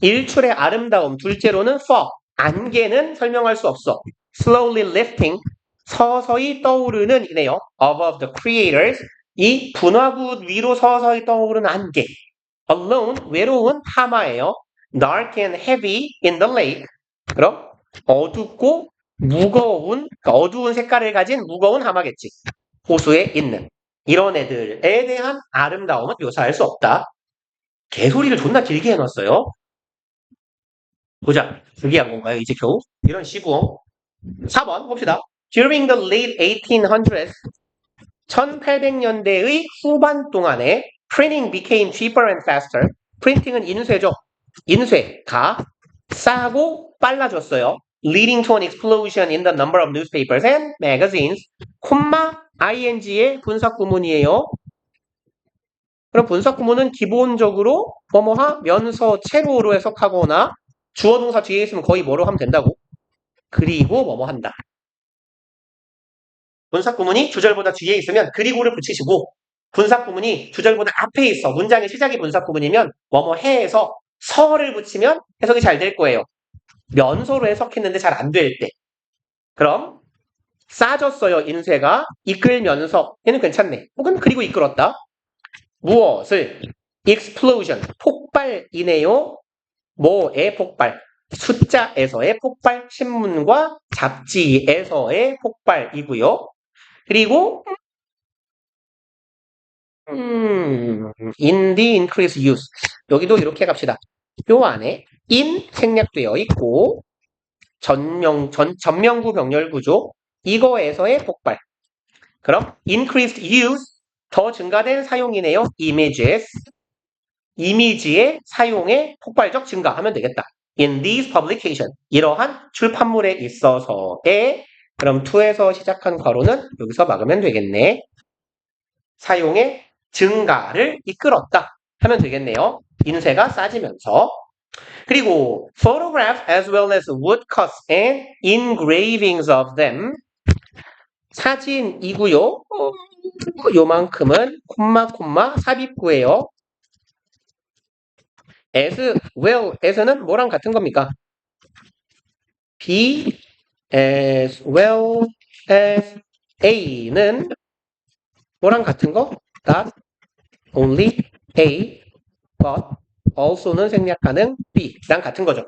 일출의 아름다움, 둘째로는 fog, 안개는 설명할 수 없어. slowly lifting, 서서히 떠오르는 이네요. above the craters, 이 분화구 위로 서서히 떠오르는 안개. alone, 외로운 하마예요. dark and heavy in the lake. 그럼 어둡고 무거운, 그러니까 어두운 색깔을 가진 무거운 하마겠지. 호수에 있는. 이런 애들에 대한 아름다움은 묘사할 수 없다. 개소리를 존나 길게 해놨어요. 보자. 그게 한 건가요? 이제 겨우? 이런 시구어. 4번 봅시다. During the late 1800s, 1800년대의 후반 동안에 printing became cheaper and faster. 프린팅은 인쇄죠. 인쇄가 싸고 빨라졌어요. leading to an explosion in the number of newspapers and magazines. 콤마 ing의 분사구문이에요. 그럼 분사구문은 기본적으로 뭐뭐하면서 채로로 해석하거나 주어 동사 뒤에 있으면 거의 뭐로 하면 된다고. 그리고 뭐뭐한다. 분사구문이 주절보다 뒤에 있으면 그리고를 붙이시고 분사구문이 주절보다 앞에 있어. 문장의 시작이 분사구문이면 뭐뭐해에서 서를 붙이면 해석이 잘 될 거예요. 면서로 해석했는데 잘 안 될 때. 그럼 싸졌어요. 인쇄가. 이끌면서 얘는 괜찮네. 혹은 그리고 이끌었다. 무엇을? explosion. 폭발이네요. 뭐의 폭발? 숫자에서의 폭발, 신문과 잡지에서의 폭발이고요. 그리고 in the increased use. 여기도 이렇게 갑시다. 요 안에 in 생략되어 있고 전명구 병렬구조 이거에서의 폭발. 그럼 increased use 더 증가된 사용이네요. images. 이미지의 사용의 폭발적 증가하면 되겠다. In these publication 이러한 출판물에 있어서의 그럼 to에서 시작한 괄호는 여기서 막으면 되겠네. 사용의 증가를 이끌었다 하면 되겠네요. 인쇄가 싸지면서. 그리고 photograph as well as woodcuts and engravings of them 사진이고요. 요만큼은 콤마 삽입구예요. as well as는 뭐랑 같은 겁니까? be as well as a는 뭐랑 같은 거? not only a but also는 생략 가능 b랑 같은 거죠.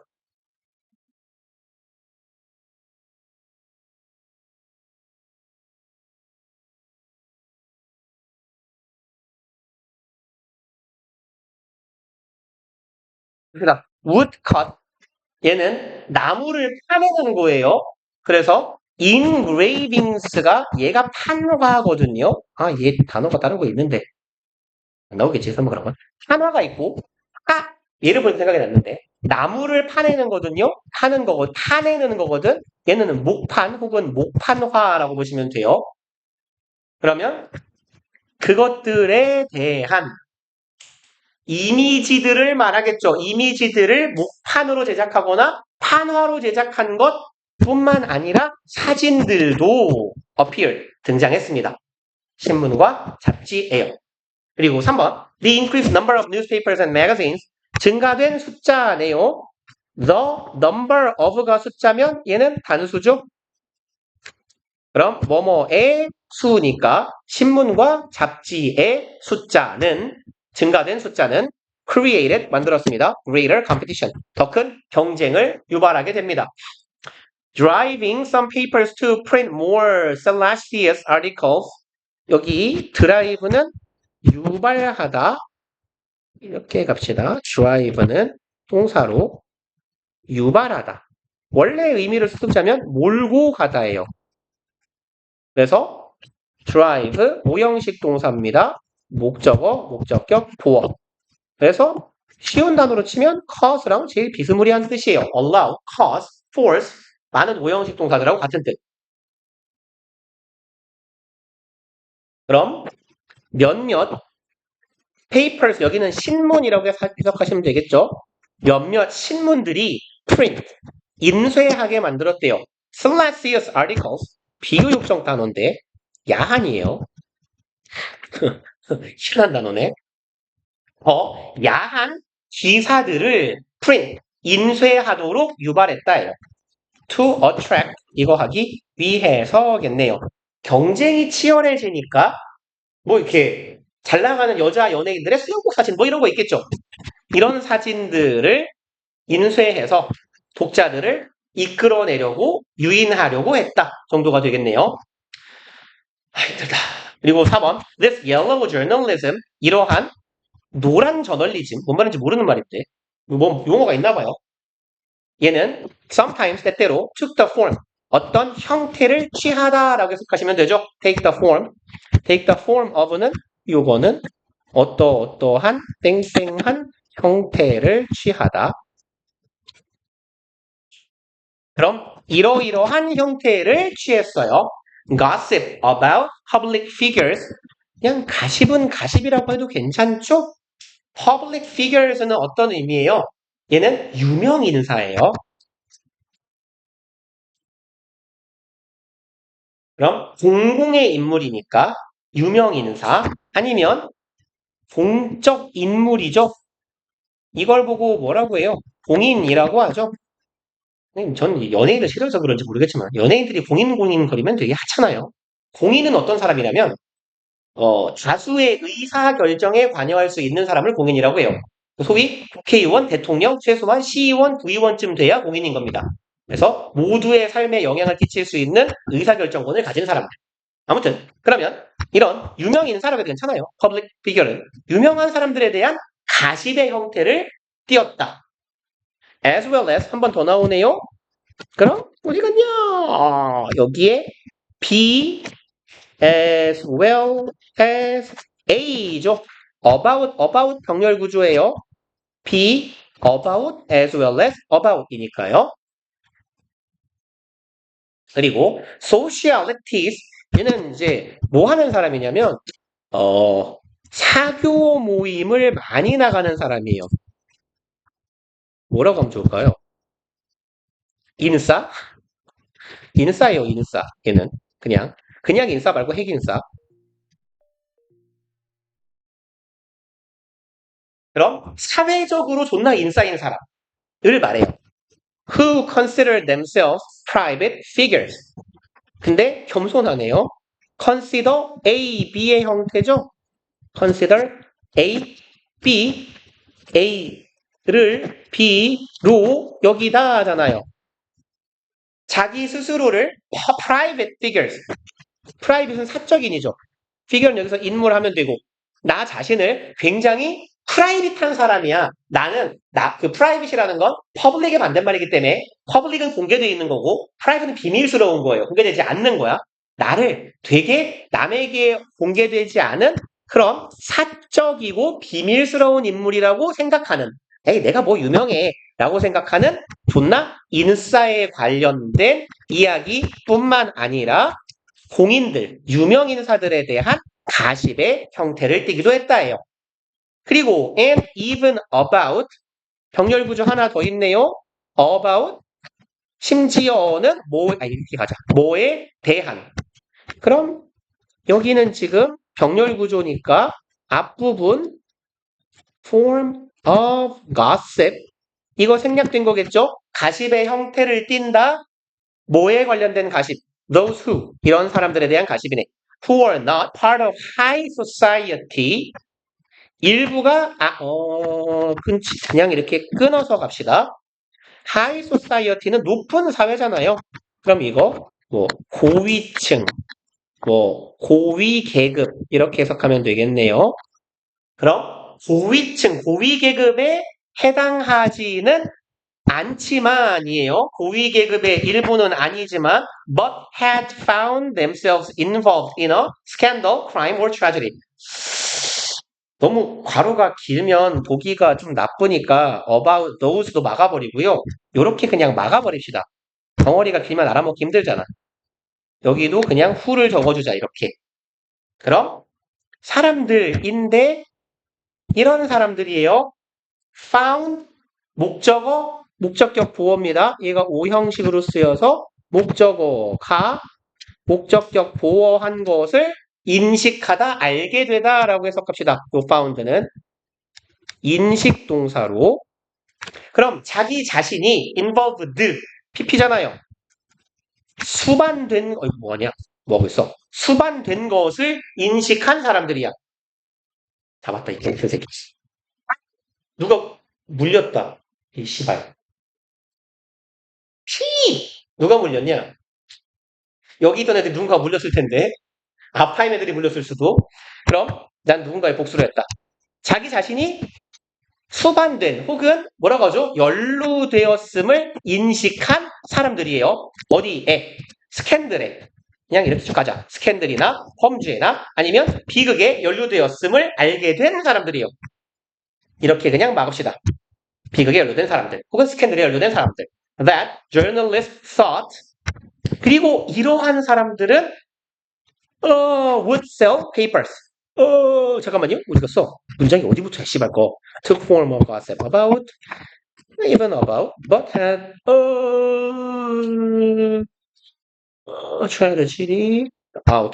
그다 woodcut 얘는 나무를 파내는 거예요. 그래서 engravings가 얘가 판화거든요. 아, 얘 단어가 다른 거 있는데 안 나오겠지 설마 그런 건. 판화가 있고 얘를 보니까 생각이 났는데 나무를 파내는 거든요. 파는 거고 타내는 거거든. 얘는 목판 혹은 목판화라고 보시면 돼요. 그러면 그것들에 대한 이미지들을 말하겠죠. 이미지들을 목판으로 제작하거나 판화로 제작한 것뿐만 아니라 사진들도 appear 등장했습니다. 신문과 잡지에요. 그리고 3번 The increased number of newspapers and magazines 증가된 숫자네요. The number of가 숫자면 얘는 단수죠. 그럼 뭐뭐의 수니까 신문과 잡지의 숫자는 증가된 숫자는 created 만들었습니다. greater competition 더 큰 경쟁을 유발하게 됩니다. driving some papers to print more salacious articles 여기 drive는 유발하다 이렇게 갑시다. drive는 동사로 유발하다 원래 의미를 수습자면 몰고 가다예요. 그래서 drive 오형식 동사입니다. 목적어, 목적격, 보어. 그래서 쉬운 단어로 치면 cause랑 제일 비스무리한 뜻이에요. allow, cause, force 많은 오형식 동사들하고 같은 뜻. 그럼 몇몇 papers 여기는 신문이라고 해석하시면 되겠죠. 몇몇 신문들이 print 인쇄하게 만들었대요. salacious articles 비교육적 단어인데 야한이에요. 싫어한 단어네. 더 야한 기사들을 print, 인쇄하도록 유발했다예요. to attract, 이거 하기 위해서겠네요. 경쟁이 치열해지니까 뭐 이렇게 잘 나가는 여자 연예인들의 수영복 사진 뭐 이런 거 있겠죠. 이런 사진들을 인쇄해서 독자들을 이끌어내려고 유인하려고 했다 정도가 되겠네요. 힘들다. 그리고 4번 This yellow journalism 이러한 노란 저널리즘 뭔 말인지 모르는 말인데 뭐 용어가 있나 봐요. 얘는 sometimes 때때로 took the form 어떤 형태를 취하다라고 해석하시면 되죠. take the form of는 요거는 어떠한 땡땡한 형태를 취하다. 그럼 이러이러한 형태를 취했어요. gossip about public figures 그냥 가십은 가십이라고 해도 괜찮죠? public figures는 어떤 의미예요? 얘는 유명 인사예요. 그럼 공공의 인물이니까 유명 인사 아니면 공적 인물이죠. 이걸 보고 뭐라고 해요? 공인이라고 하죠. 전 연예인을 싫어해서 그런지 모르겠지만 연예인들이 공인 거리면 되게 하찮아요. 공인은 어떤 사람이냐면 다수의 의사 결정에 관여할 수 있는 사람을 공인이라고 해요. 소위 국회의원, 대통령, 최소한 시의원, 구의원쯤 돼야 공인인 겁니다. 그래서 모두의 삶에 영향을 끼칠 수 있는 의사결정권을 가진 사람들. 아무튼 그러면 이런 유명 인사라고 해도 괜찮아요. 퍼블릭 피겨는 유명한 사람들에 대한 가십의 형태를 띄었다. as well as 한 번 더 나오네요. 그럼 어디 갔냐? 여기에 be as well as a죠. about 병렬 구조예요. be about as well as about이니까요. 그리고 socialities 얘는 이제 뭐 하는 사람이냐면 사교 모임을 많이 나가는 사람이에요. 뭐라고 하면 좋을까요? 인싸? 인싸예요, 인싸. 얘는 그냥 인싸 말고 핵인싸. 그럼 사회적으로 존나 인싸인 사람을 말해요. Who consider themselves private figures. 근데 겸손하네요. Consider A, B의 형태죠. Consider A, B, A를 B로 여기다 하잖아요. 자기 스스로를 private figures. private는 사적인이죠. figure는 여기서 인물 하면 되고 나 자신을 굉장히 프라이빗한 사람이야. 나는 그 프라이빗이라는 건 퍼블릭의 반대말이기 때문에 퍼블릭은 공개되어 있는 거고 프라이빗은 비밀스러운 거예요. 공개되지 않는 거야. 나를 되게 남에게 공개되지 않은 그런 사적이고 비밀스러운 인물이라고 생각하는 에이 내가 뭐 유명해 라고 생각하는 존나 인싸에 관련된 이야기뿐만 아니라 공인들, 유명 인사들에 대한 가십의 형태를 띠기도 했다예요. 그리고 and even about 병렬 구조 하나 더 있네요. about 심지어는 이렇게 가자. 뭐에 대한. 그럼 여기는 지금 병렬 구조니까 앞부분 form of gossip 이거 생략된 거겠죠? 가십의 형태를 띈다. 뭐에 관련된 가십? Those who 이런 사람들에 대한 가십이네. Who are not part of high society 일부가 그냥 이렇게 끊어서 갑시다. High society는 높은 사회잖아요. 그럼 이거 뭐 고위층, 뭐 고위 계급 이렇게 해석하면 되겠네요. 그럼 고위층, 고위 계급에 해당하지는 않지만이에요. 고위 계급의 일부는 아니지만 but had found themselves involved in a scandal, crime or tragedy. 너무 괄호가 길면 보기가 좀 나쁘니까 about those도 막아버리고요. 요렇게 그냥 막아버립시다. 덩어리가 길면 알아먹기 힘들잖아. 여기도 그냥 who를 적어주자 이렇게. 그럼 사람들인데 이런 사람들이에요. found 목적어 목적격 보어입니다. 얘가 오형식으로 쓰여서 목적어가 목적격 보어한 것을 인식하다, 알게 되다 라고 해석합시다. 요 found는 인식 동사로. 그럼 자기 자신이 involved, pp잖아요. 수반된, 뭐하고 있어? 수반된 것을 인식한 사람들이야. 잡았다, 이 새끼. 누가 물렸다. 이 씨발. 누가 물렸냐? 여기 있던 애들이 누군가 물렸을 텐데 아파인 애들이 물렸을 수도. 그럼 난 누군가의 복수를 했다. 자기 자신이 수반된 혹은 뭐라고 하죠? 연루되었음을 인식한 사람들이에요. 어디에? 스캔들에. 그냥 이렇게 쭉 가자. 스캔들이나 험주에나 아니면 비극에 연루되었음을 알게 된 사람들이에요. 이렇게 그냥 막읍시다. 비극에 연루된 사람들 혹은 스캔들에 연루된 사람들. That journalists thought 그리고 이러한 사람들은 would sell papers. 잠깐만요. 어디 갔어? 문장이 어디부터 씨발 거. Took form of gossip about, even about, but had tragedy.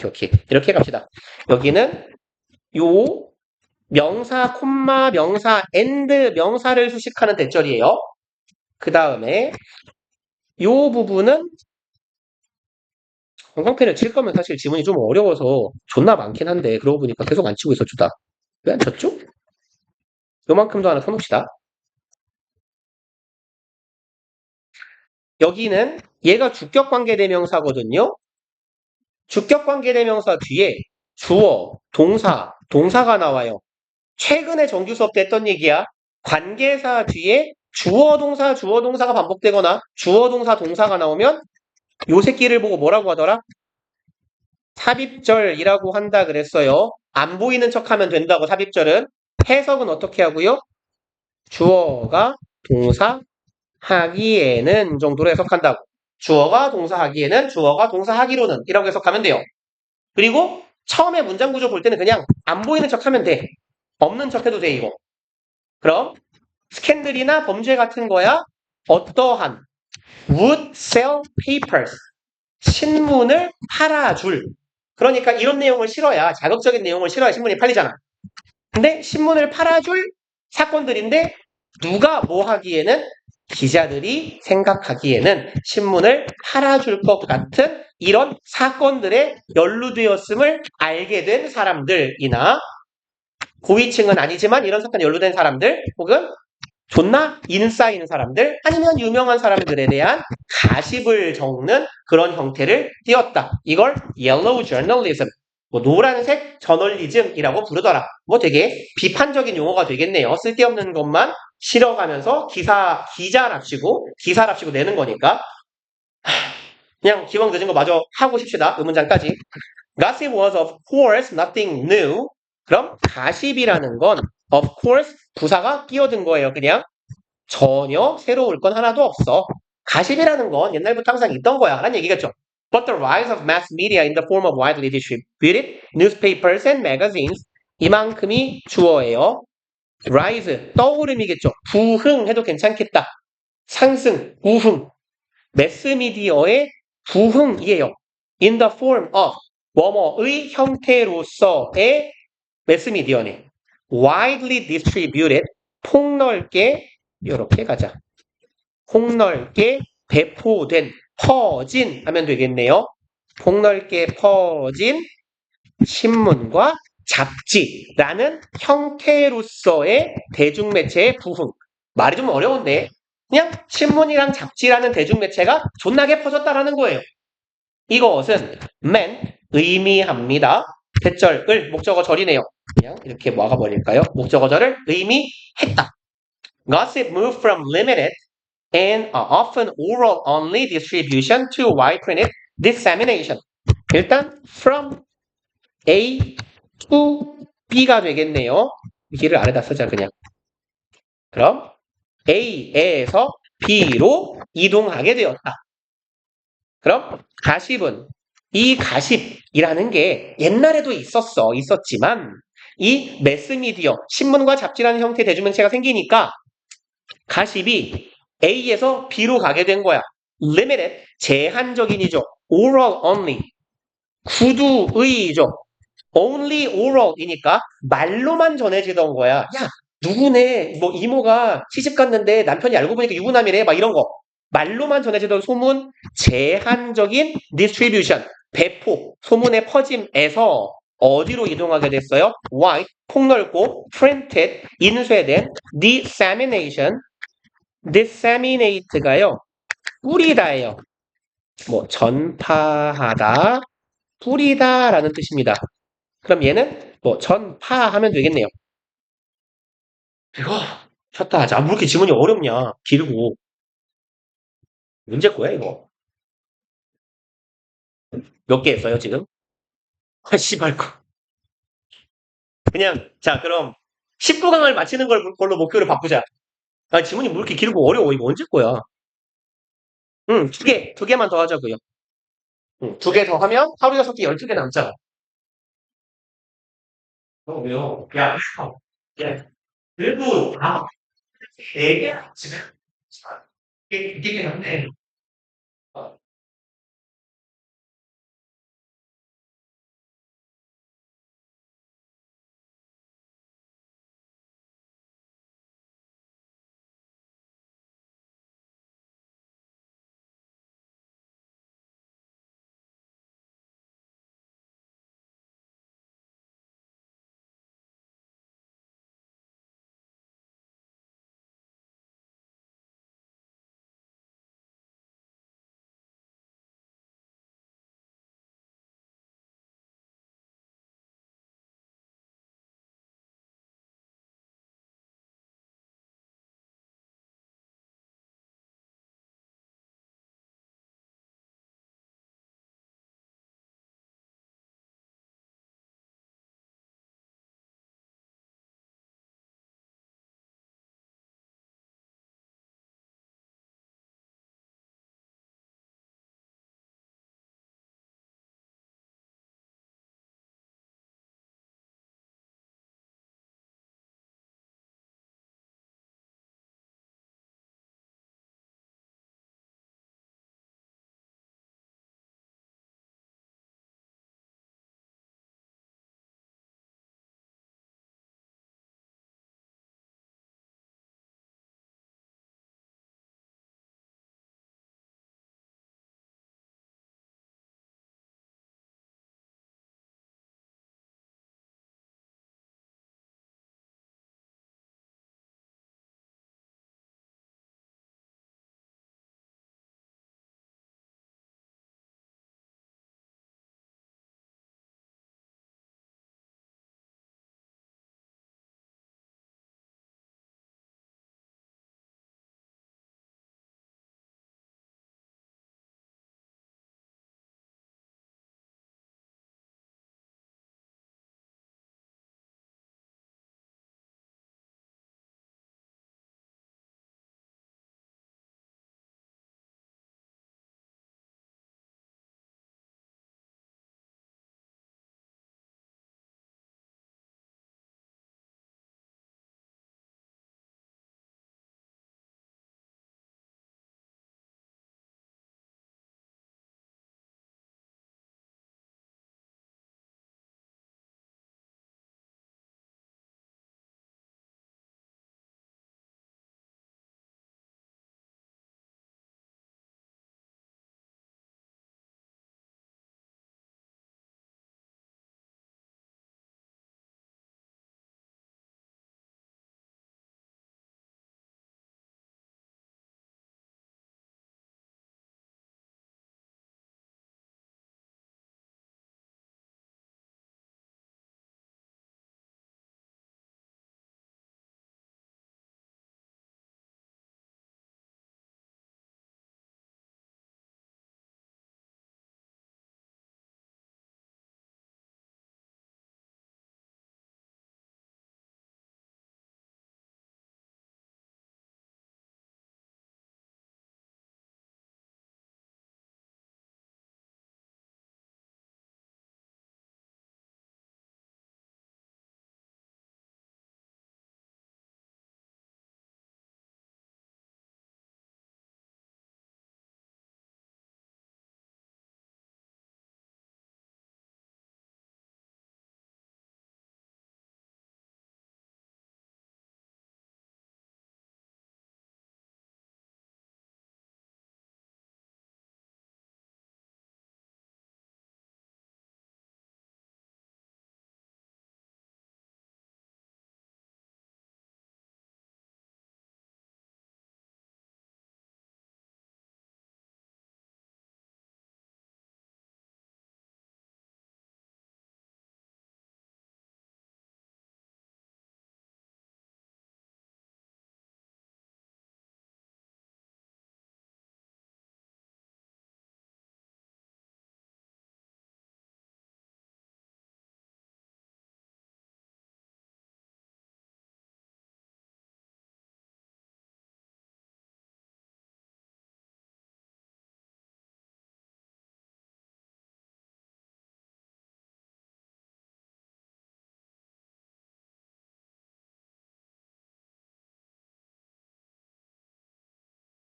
오케이. 이렇게 갑시다. 여기는 요 명사, 콤마, 명사, and 명사를 수식하는 대절이에요. 그 다음에 요 부분은 형평편을 칠 거면 사실 지문이 좀 어려워서 존나 많긴 한데 그러고 보니까 계속 안 치고 있었주다. 왜 안 쳤죠? 요만큼도 하나 쳐놓읍시다. 여기는 얘가 주격관계대명사거든요. 주격관계대명사 뒤에 주어, 동사가 나와요. 최근에 정규 수업 때 했던 얘기야. 관계사 뒤에 주어, 동사가 반복되거나 주어, 동사가 나오면 요 새끼를 보고 뭐라고 하더라? 삽입절이라고 한다 그랬어요. 안 보이는 척하면 된다고 삽입절은. 해석은 어떻게 하고요? 주어가 동사 하기에는 정도로 해석한다고. 주어가 동사 하기에는 주어가 동사 하기로는 이라고 해석하면 돼요. 그리고 처음에 문장 구조 볼 때는 그냥 안 보이는 척하면 돼. 없는 척해도 돼 이거. 그럼 스캔들이나 범죄 같은 거야 어떠한 would sell papers 신문을 팔아줄. 그러니까 이런 내용을 실어야 자극적인 내용을 실어야 신문이 팔리잖아. 근데 신문을 팔아줄 사건들인데 누가 뭐 하기에는 기자들이 생각하기에는 신문을 팔아줄 것 같은 이런 사건들에 연루되었음을 알게 된 사람들이나 고위층은 아니지만 이런 사건에 연루된 사람들 혹은 존나 인싸인 사람들 아니면 유명한 사람들에 대한 가십을 적는 그런 형태를 띄었다. 이걸 yellow journalism 뭐 노란색 저널리즘이라고 부르더라. 뭐 되게 비판적인 용어가 되겠네요. 쓸데없는 것만 실어가면서 기사랍시고 내는 거니까. 그냥 기왕 늦은 거 마저 하고 싶시다. 문장까지. Gossip was of course nothing new. 그럼 가십이라는 건 of course 부사가 끼어든 거예요. 그냥 전혀 새로울 건 하나도 없어. 가십이라는 건 옛날부터 항상 있던 거야. 라는 얘기겠죠. But the rise of mass media in the form of widely distributed newspapers and magazines 이만큼이 주어예요. rise 떠오름이겠죠. 부흥 해도 괜찮겠다. 상승, 우흥. 매스미디어의 부흥이에요. In the form of 뭐뭐의 형태로서의 매스미디어네. widely distributed 폭넓게 이렇게 가자. 폭넓게 배포된 퍼진 하면 되겠네요. 폭넓게 퍼진 신문과 잡지라는 형태로서의 대중매체의 부흥. 말이 좀 어려운데 그냥 신문이랑 잡지라는 대중매체가 존나게 퍼졌다라는 거예요. 이것은 meant 의미합니다. 대절을 목적어절이네요. 그냥 이렇게 막아버릴까요? 목적어절을 의미했다. Gossip moved from limited and often oral only distribution to wide printed dissemination. 일단 from A to B가 되겠네요. 길을 아래다 쓰자 그냥. 그럼 A에서 B로 이동하게 되었다. 그럼 가십은 이 가십이라는 게 옛날에도 있었지만 이 매스미디어, 신문과 잡지라는 형태의 대중매체가 생기니까 가십이 A에서 B로 가게 된 거야. limited, 제한적인이죠. oral only, 구두의죠. only oral이니까 말로만 전해지던 거야. 야, 누구네, 뭐 이모가 시집 갔는데 남편이 알고 보니까 유부남이래, 막 이런 거. 말로만 전해지던 소문, 제한적인 distribution, 배포, 소문의 퍼짐에서 어디로 이동하게 됐어요? wide, 폭넓고, printed, 인쇄된, disseminate가요, 뿌리다예요. 뭐 전파하다, 뿌리다라는 뜻입니다. 그럼 얘는 뭐 전파하면 되겠네요. 이거 쳤다 하자. 왜 이렇게 지문이 어렵냐? 길고. 문제 거야 이거. 몇 개 했어요 지금? 아 씨발 거. 그냥 자 그럼 19강을 마치는 걸로 목표를 바꾸자. 아 지문이 왜 이렇게 길고 어려워? 이거 언제 거야? 응, 두 개만 더 하자고요. 응, 두 개 더 하면 하루 6개 12개 남잖아. 왜요? 야, 야, 그래도 네 개나 지금 이게 한데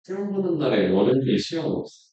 시험 보는 날에 월요일에 시험 없어.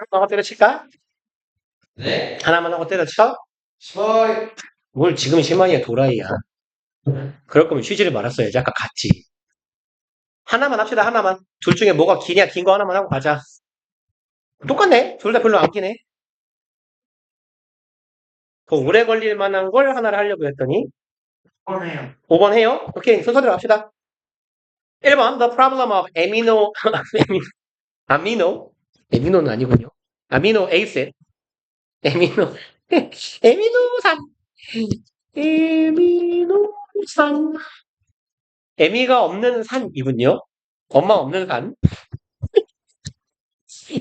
너가 때려칠까? 네? 하나만 하고 때려쳐? 셔이. 뭘 지금 실망이야, 도라이야. 그럴 거면 휴지를 말았어야지. 아까 같이. 하나만 합시다, 하나만. 둘 중에 뭐가 기냐, 긴 거 하나만 하고 가자. 똑같네. 둘 다 별로 안 기네. 더 오래 걸릴 만한 걸 하나를 하려고 했더니. 뻔해요. 5번 해요? 오케이, 순서대로 합시다. 1번, The problem of 아미노, 에미노는 아니군요. 아미노 에이셋, 에미노, 에미노산, 에미노산, 에미가 없는 산이군요. 엄마 없는 산,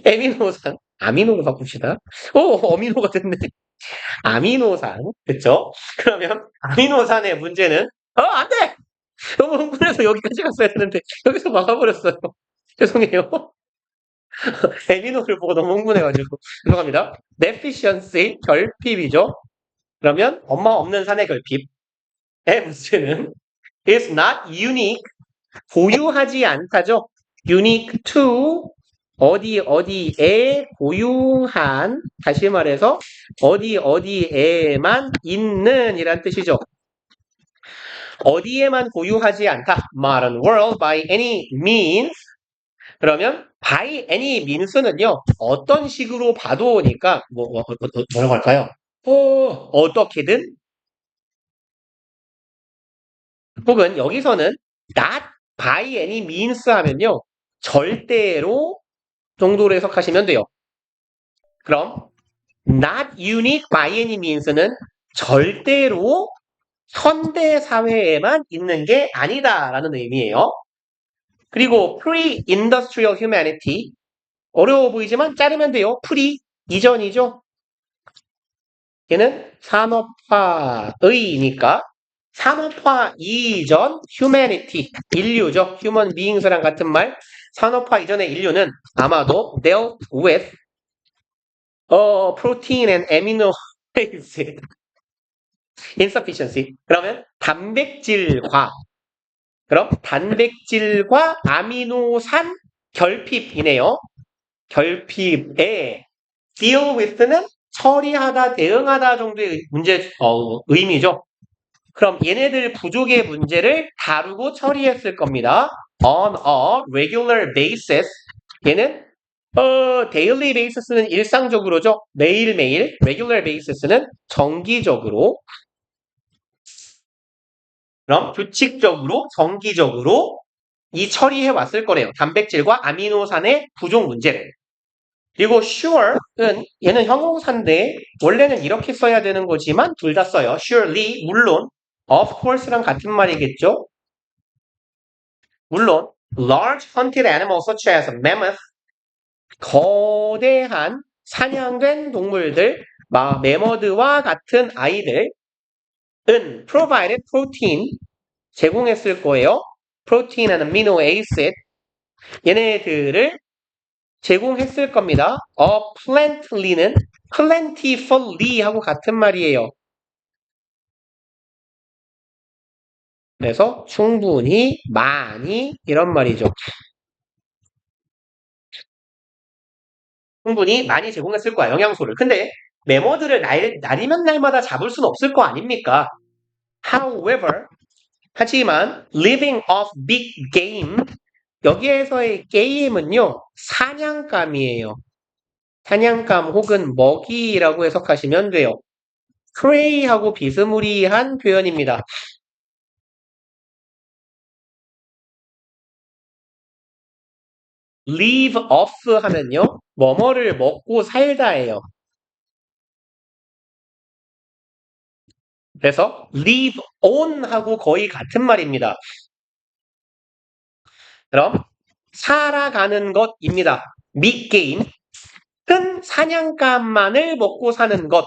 에미노산, 아미노로 바꿉시다. 오, 어미노가 됐네. 아미노산, 그쵸? 그러면 아미노산의 문제는, 안 돼! 너무 흥분해서 여기까지 갔어야 되는데, 여기서 막아버렸어요. 죄송해요. 에미노를 보고 너무 흥분해가지고. 죄송합니다. deficiency, 결핍이죠. 그러면 엄마 없는 산의 결핍의 문제는 is not unique, 고유하지 않다죠. unique to 어디에 고유한, 다시 말해서 어디에만 있는 이란 뜻이죠. 어디에만 고유하지 않다. modern world by any means. 그러면 by any means는요. 어떤 식으로 봐도니까 뭐라고 할까요? 어떻게든, 혹은 여기서는 not by any means 하면요. 절대로 정도로 해석하시면 돼요. 그럼 not unique by any means는 절대로 현대 사회에만 있는 게 아니다라는 의미예요. 그리고 pre-industrial humanity, 어려워 보이지만 자르면 돼요. pre 이전이죠. 얘는 산업화의니까 산업화 이전 humanity, 인류죠. human beings랑 같은 말. 산업화 이전의 인류는 아마도 dealt with protein and amino acid insufficiency. 그러면 단백질과 아미노산 결핍이네요. 결핍에 deal with는 처리하다, 대응하다 정도의 문제, 의미죠. 그럼 얘네들 부족의 문제를 다루고 처리했을 겁니다. On a regular basis. 얘는 daily basis는 일상적으로죠. 매일매일, regular basis는 정기적으로. 그럼 규칙적으로, 정기적으로 이 처리해 왔을 거래요. 단백질과 아미노산의 부족 문제를. 그리고 sure은 얘는 형용사인데 원래는 이렇게 써야 되는 거지만 둘 다 써요. surely, 물론, of course랑 같은 말이겠죠. 물론 large hunted animals such as mammoth, 거대한 사냥된 동물들, 매머드와 같은 아이들은 provided protein, 제공했을 거예요. protein and amino acid, 얘네들을 제공했을 겁니다. plenty는 plentifully 하고 같은 말이에요. 그래서 충분히, 많이 이런 말이죠. 충분히 많이 제공했을 거야, 영양소를. 근데 메모드를 날이면 날마다 잡을 수는 없을 거 아닙니까? However, 하지만 living off big game, 여기에서의 게임은요, 사냥감이에요. 사냥감 혹은 먹이라고 해석하시면 돼요. prey하고 비스무리한 표현입니다. live off 하면요, 뭐뭐를 먹고 살다예요. 그래서 live on 하고 거의 같은 말입니다. 그럼 살아가는 것입니다. meat game, 큰 사냥감만을 먹고 사는 것.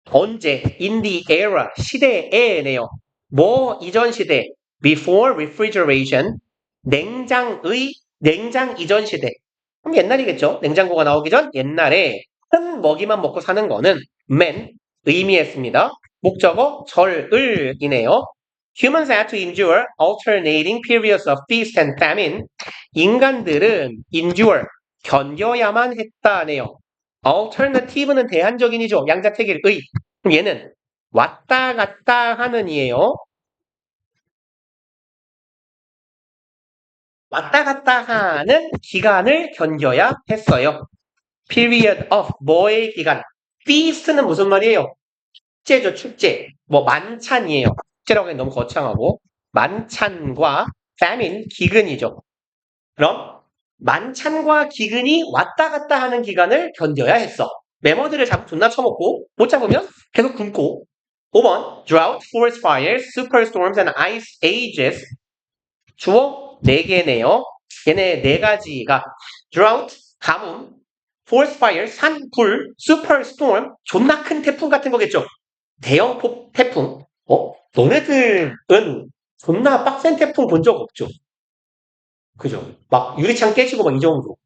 언제? in the era, 시대에네요. 뭐 이전 시대? before refrigeration, 냉장 이전 시대. 그럼 옛날이겠죠? 냉장고가 나오기 전 옛날에 큰 먹이만 먹고 사는 거는 man, 의미했습니다. 목적어 절을이네요. Humans had to endure alternating periods of feast and famine. 인간들은 endure, 견뎌야만 했다네요. alternative는 대안적인이죠. 양자택일 의. 그럼 얘는 왔다 갔다 하는 이에요. 왔다 갔다 하는 기간을 견뎌야 했어요. period of 뭐의 기간? feast는 무슨 말이에요? 축제죠, 축제. 만찬이에요. 축제라고 하기 너무 거창하고. 만찬과 famine, 기근이죠. 그럼 만찬과 기근이 왔다 갔다 하는 기간을 견뎌야 했어. 메모들을 잡고 존나 쳐먹고 못 잡으면 계속 굶고. 5번 drought, forest fires, superstorms and ice ages. 주어 4개네요. 얘네 4가지가 drought, 가뭄, forest fire, 산불, superstorm, 존나 큰 태풍 같은 거겠죠. 대형 태풍. 너네들은 존나 빡센 태풍 본 적 없죠? 그죠? 막 유리창 깨지고 막 이 정도.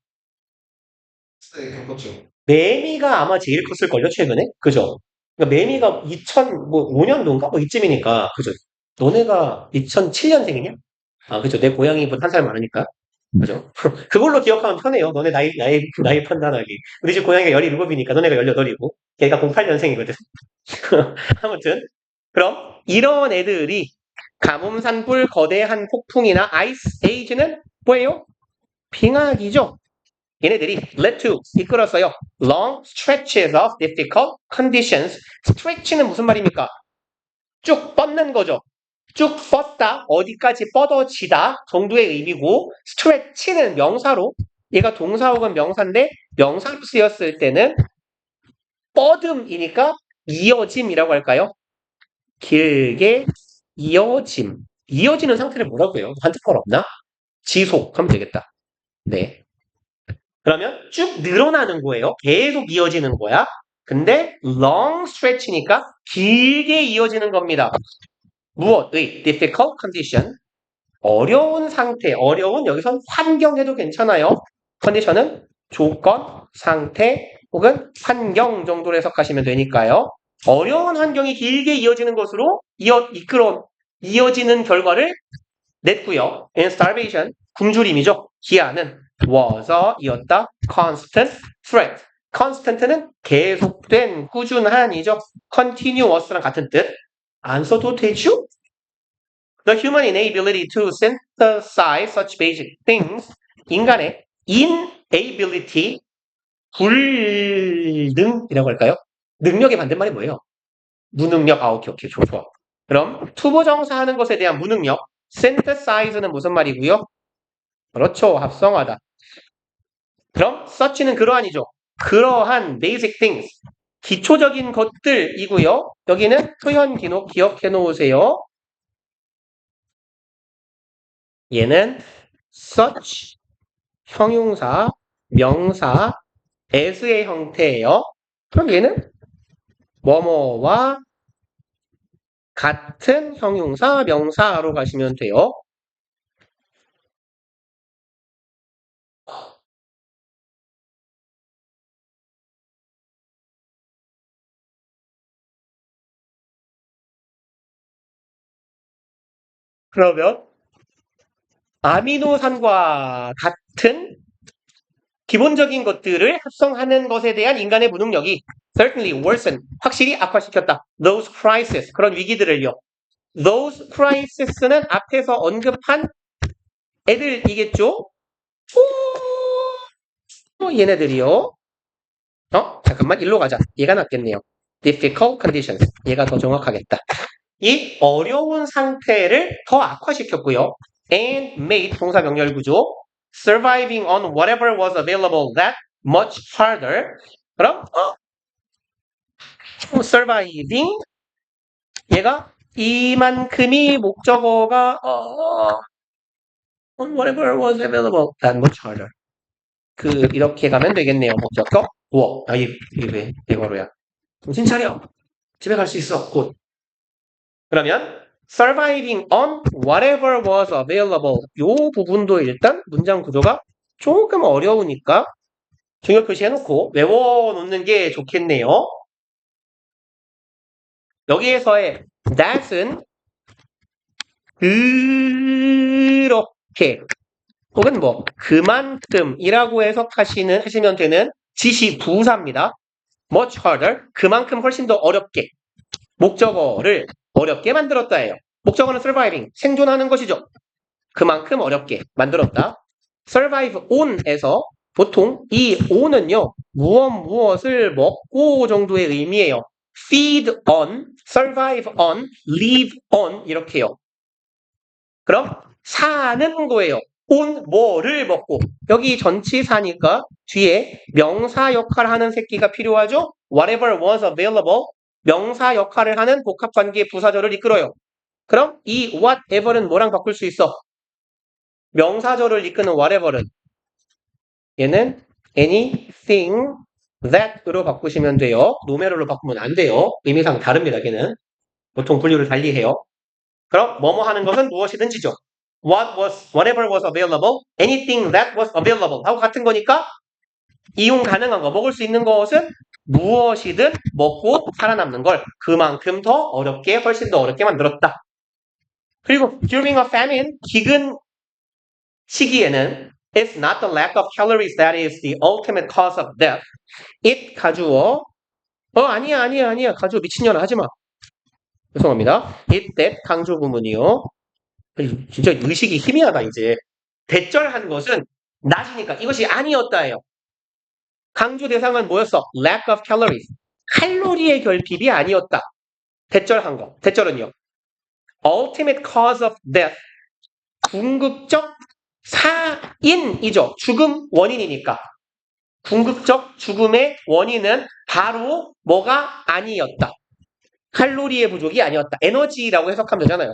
네, 겪었죠. 매미가 아마 제일 컸을걸요, 최근에? 그죠? 그러니까 매미가 2005년도인가? 이쯤이니까, 그죠? 너네가 2007년생이냐? 아, 그죠. 내 고양이보다 한 살 많으니까. 그죠? 그걸로 기억하면 편해요. 너네 나이 판단하기. 우리 집 고양이가 17이니까 너네가 18이고, 걔가 08년생이거든. 아무튼. 그럼, 이런 애들이 가뭄산불, 거대한 폭풍이나 아이스 에이지는 뭐예요? 빙하기죠. 얘네들이 led to, 이끌었어요. long stretches of difficult conditions. stretch는 무슨 말입니까? 쭉 뻗는 거죠. 쭉 뻗다, 어디까지 뻗어지다 정도의 의미고, stretch는 명사로, 얘가 동사 혹은 명사인데 명사로 쓰였을 때는 뻗음이니까 이어짐이라고 할까요? 길게 이어짐. 이어지는 상태를 뭐라고 해요? 한자말 없나? 지속하면 되겠다. 네. 그러면 쭉 늘어나는 거예요. 계속 이어지는 거야. 근데 long stretch니까 길게 이어지는 겁니다. 무엇의? difficult condition. 어려운 상태. 어려운 여기선 환경에도 괜찮아요. 컨디션은 조건, 상태 혹은 환경 정도로 해석하시면 되니까요. 어려운 환경이 길게 이어지는 것으로 이어지는 결과를 냈고요. and starvation, 굶주림이죠. 기아는 was이었다. constant threat. constant는 계속된, 꾸준한이죠. continuous랑 같은 뜻. 안 써도 되죠? The human inability to synthesize such basic things. 인간의 inability, 불능이라고 할까요? 능력의 반대말이 뭐예요? 무능력. 오케이, 좋아. 그럼 투부정사하는 것에 대한 무능력. synthesize는 무슨 말이고요? 그렇죠, 합성하다. 그럼 such는 그러한이죠. 그러한 basic things, 기초적인 것들이고요. 여기는 표현 기억해 놓으세요. 얘는 such, 형용사, 명사, as의 형태예요. 그럼 얘는 뭐뭐와 같은 형용사, 명사로 가시면 돼요. 그러면 아미노산과 같은 기본적인 것들을 합성하는 것에 대한 인간의 무능력이 certainly worsen, 확실히 악화시켰다. Those crises, 그런 위기들을요. Those crises는 앞에서 언급한 애들이겠죠? 얘네들이요. 잠깐만, 일로 가자. 얘가 낫겠네요. difficult conditions. 얘가 더 정확하겠다. 이 어려운 상태를 더 악화시켰고요. and made, 동사 명렬 구조. surviving on whatever was available that much harder. 그럼 surviving, 얘가 이만큼이 목적어가 on whatever was available that much harder. 이렇게 가면 되겠네요. 목적어. 우와, 왜 이거로야. 정신 차려. 집에 갈 수 있어. 곧. 그러면 surviving on whatever was available, 요 부분도 일단 문장 구조가 조금 어려우니까 중요 표시해놓고 외워놓는 게 좋겠네요. 여기에서의 that은 그렇게 혹은 그만큼이라고 하시면 되는 지시 부사입니다. much harder, 그만큼 훨씬 더 어렵게, 목적어를 어렵게 만들었다예요. 목적어는 surviving, 생존하는 것이죠. 그만큼 어렵게 만들었다. survive on에서 보통 이 on은요, 무엇을 먹고 정도의 의미예요. feed on, survive on, live on 이렇게요. 그럼 사는 거예요. on 뭐를 먹고, 여기 전치사니까 뒤에 명사 역할을 하는 새끼가 필요하죠. whatever was available, 명사 역할을 하는 복합관계 부사절을 이끌어요. 그럼 이 whatever는 뭐랑 바꿀 수 있어? 명사절을 이끄는 whatever는 얘는 anything that으로 바꾸시면 돼요. 노메로로 바꾸면 안 돼요. 의미상 다릅니다. 걔는 보통 분류를 달리해요. 그럼 뭐뭐 하는 것은 무엇이든지죠. whatever was available, anything that was available 하고 같은 거니까 이용 가능한 거, 먹을 수 있는 것은 무엇이든 먹고 살아남는 걸 그만큼 더 어렵게, 훨씬 더 어렵게 만들었다. 그리고 during a famine, 기근 시기에는 it's not the lack of calories that is the ultimate cause of death. it 가주어. 아니야. 가주어 미친년아 하지 마. 죄송합니다. it that 강조 구문이요. 진짜 의식이 희미하다 이제. 대절한 것은 낮이니까 이것이 아니었다예요. 강조 대상은 뭐였어? lack of calories. 칼로리의 결핍이 아니었다. 대절한 거. 대절은요. ultimate cause of death. 궁극적 사인이죠. 죽음 원인이니까. 궁극적 죽음의 원인은 바로 뭐가 아니었다. 칼로리의 부족이 아니었다. 에너지라고 해석하면 되잖아요.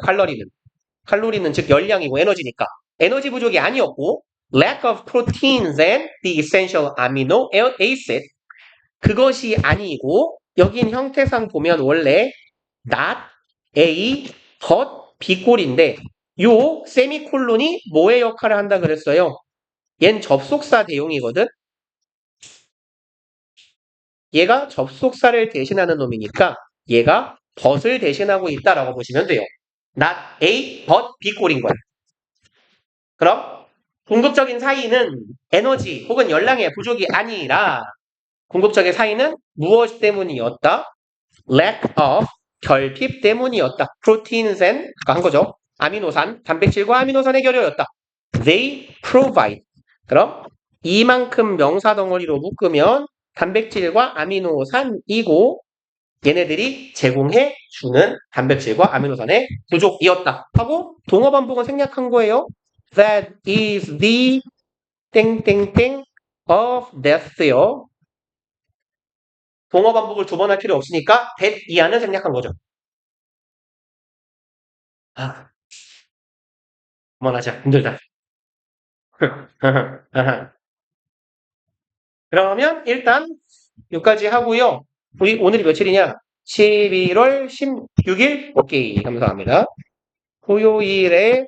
칼로리는 즉 열량이고 에너지니까. 에너지 부족이 아니었고 lack of proteins and the essential amino acid, 그것이 아니고 여긴 형태상 보면 원래 not A but B꼴인데 요 세미콜론이 뭐의 역할을 한다 그랬어요? 얜 접속사 대용이거든. 얘가 접속사를 대신하는 놈이니까 얘가 but을 대신하고 있다라고 보시면 돼요. not A but B꼴인 거야. 그럼 궁극적인 사이는 에너지 혹은 열량의 부족이 아니라 궁극적인 사이는 무엇 때문이었다? lack of, 결핍 때문이었다. proteins and, 아까 한 거죠. 아미노산, 단백질과 아미노산의 결여였다. They provide. 그럼 이만큼 명사 덩어리로 묶으면 단백질과 아미노산이고 얘네들이 제공해 주는 단백질과 아미노산의 부족이었다 하고 동어 반복은 생략한 거예요. That is the 땡땡땡 of death요. 동어 반복을 두 번 할 필요 없으니까 that 이하는 생략한 거죠. 아, 그만하자. 힘들다. 그러면 일단 여기까지 하고요. 우리 오늘이 며칠이냐? 11월 16일? 오케이. 감사합니다. 토요일에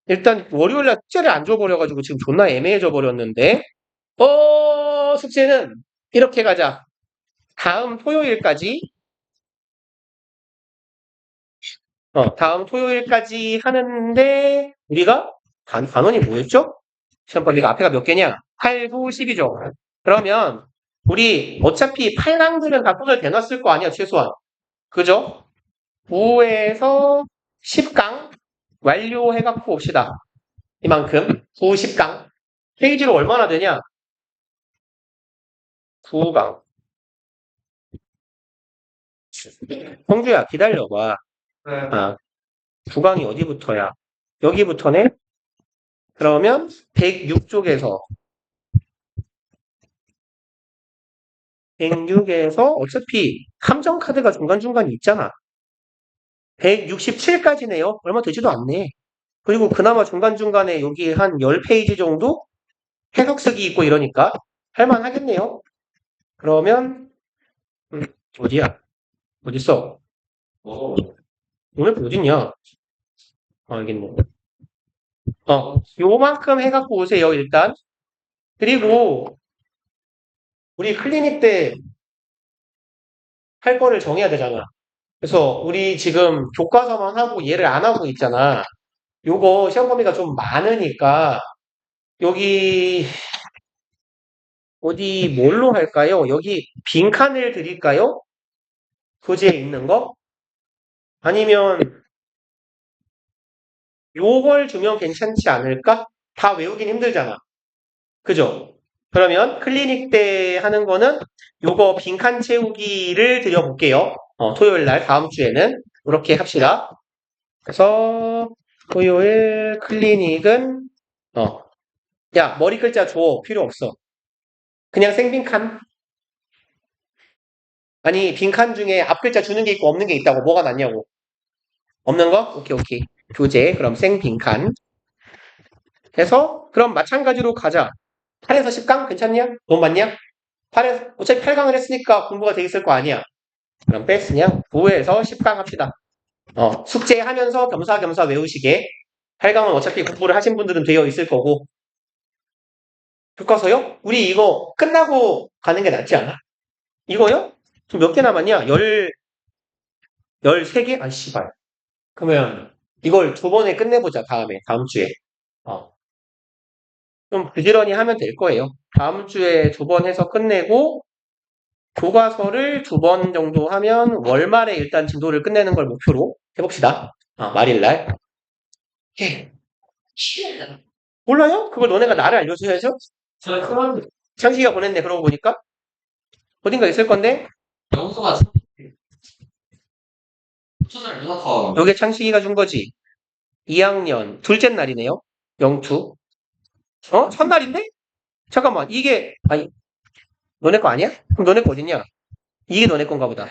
일단 월요일날 숙제를 안 줘버려가지고 지금 존나 애매해져 버렸는데 숙제는 이렇게 가자. 다음 토요일까지 하는데 우리가 단원이 뭐였죠? 시험번호가 앞에가 몇 개냐? 8, 9, 10이죠. 그러면 우리 어차피 8강들은 다 손을 대놨을 거 아니야 최소한. 그죠? 9에서 10강 완료해갖고 옵시다. 이만큼 9, 10강 페이지로 얼마나 되냐? 9강. 형주야 기다려봐. 아, 9강이 어디부터야? 여기부터네? 그러면 106쪽에서 어차피 함정 카드가 중간중간에 있잖아. 167까지네요. 얼마 되지도 않네. 그리고 그나마 중간중간에 여기 한 10페이지 정도 해석 쓰기 있고 이러니까 할만하겠네요. 그러면 어디야? 어딨어? 오늘 어딨냐? 알겠네. 요만큼 해갖고 오세요, 일단. 그리고 우리 클리닉 때 할 거를 정해야 되잖아. 그래서 우리 지금 교과서만 하고 얘를 안 하고 있잖아. 요거 시험 범위가 좀 많으니까 여기 어디 뭘로 할까요? 여기 빈칸을 드릴까요? 교재에 있는 거? 아니면 요걸 주면 괜찮지 않을까? 다 외우긴 힘들잖아. 그죠? 그러면 클리닉 때 하는 거는 요거 빈칸 채우기를 드려볼게요. 토요일 날 다음 주에는 이렇게 합시다. 그래서 토요일 클리닉은 야 머리 글자 줘 필요 없어. 그냥 생빈칸. 아니 빈칸 중에 앞 글자 주는 게 있고 없는 게 있다고 뭐가 낫냐고. 없는 거? 오케이 오케이. 교재 그럼 생빈칸 해서 그럼 마찬가지로 가자. 8에서 10강 괜찮냐? 너무 많냐? 8에서 어차피 8강을 했으니까 공부가 돼 있을 거 아니야. 그럼 뺐으냐? 9에서 10강 합시다. 숙제하면서 겸사겸사 외우시게. 8강은 어차피 공부를 하신 분들은 되어 있을 거고. 교과서요? 우리 이거 끝나고 가는 게 낫지 않아? 이거요? 지금 몇 개 남았냐? 13개? 아, 씨발. 그러면 이걸 두 번에 끝내보자, 다음 주에. 좀 부지런히 하면 될 거예요. 다음 주에 두 번 해서 끝내고, 교과서를 두 번 정도 하면 월말에 일단 진도를 끝내는 걸 목표로 해봅시다. 말일날. 몰라요? 그걸 너네가 나를 알려줘야죠? 창식이가 보냈네, 그러고 보니까. 어딘가 있을 건데, 영수가 수술 누나가 요게 창식이가 준 거지. 2학년, 둘째 날이네요. 영투. 첫날인데? 잠깐만, 아니, 너네 거 아니야? 그럼 너네 거 어딨냐? 이게 너네 건가 보다.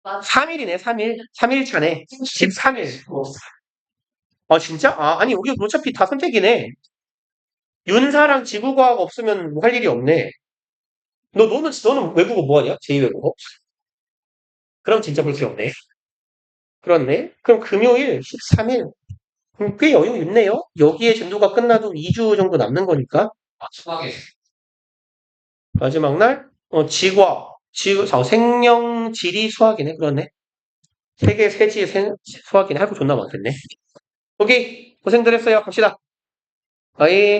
3일이네, 3일. 3일 차네. 13일. 진짜? 아니, 여기 어차피 다 선택이네. 윤사랑 지구과학 없으면 할 일이 없네. 너는 외국어 뭐 하냐? 제2외국어? 그럼 진짜 볼 게 없네. 그렇네. 그럼 금요일 13일. 꽤 여유 있네요. 여기에 진도가 끝나도 2주 정도 남는 거니까. 마지막에 마지막 날, 생령, 지리, 수학이네. 그렇네. 세계 세지 수학이네. 할 거 존나 많겠네. 오케이. 고생들 했어요. 갑시다. 어이.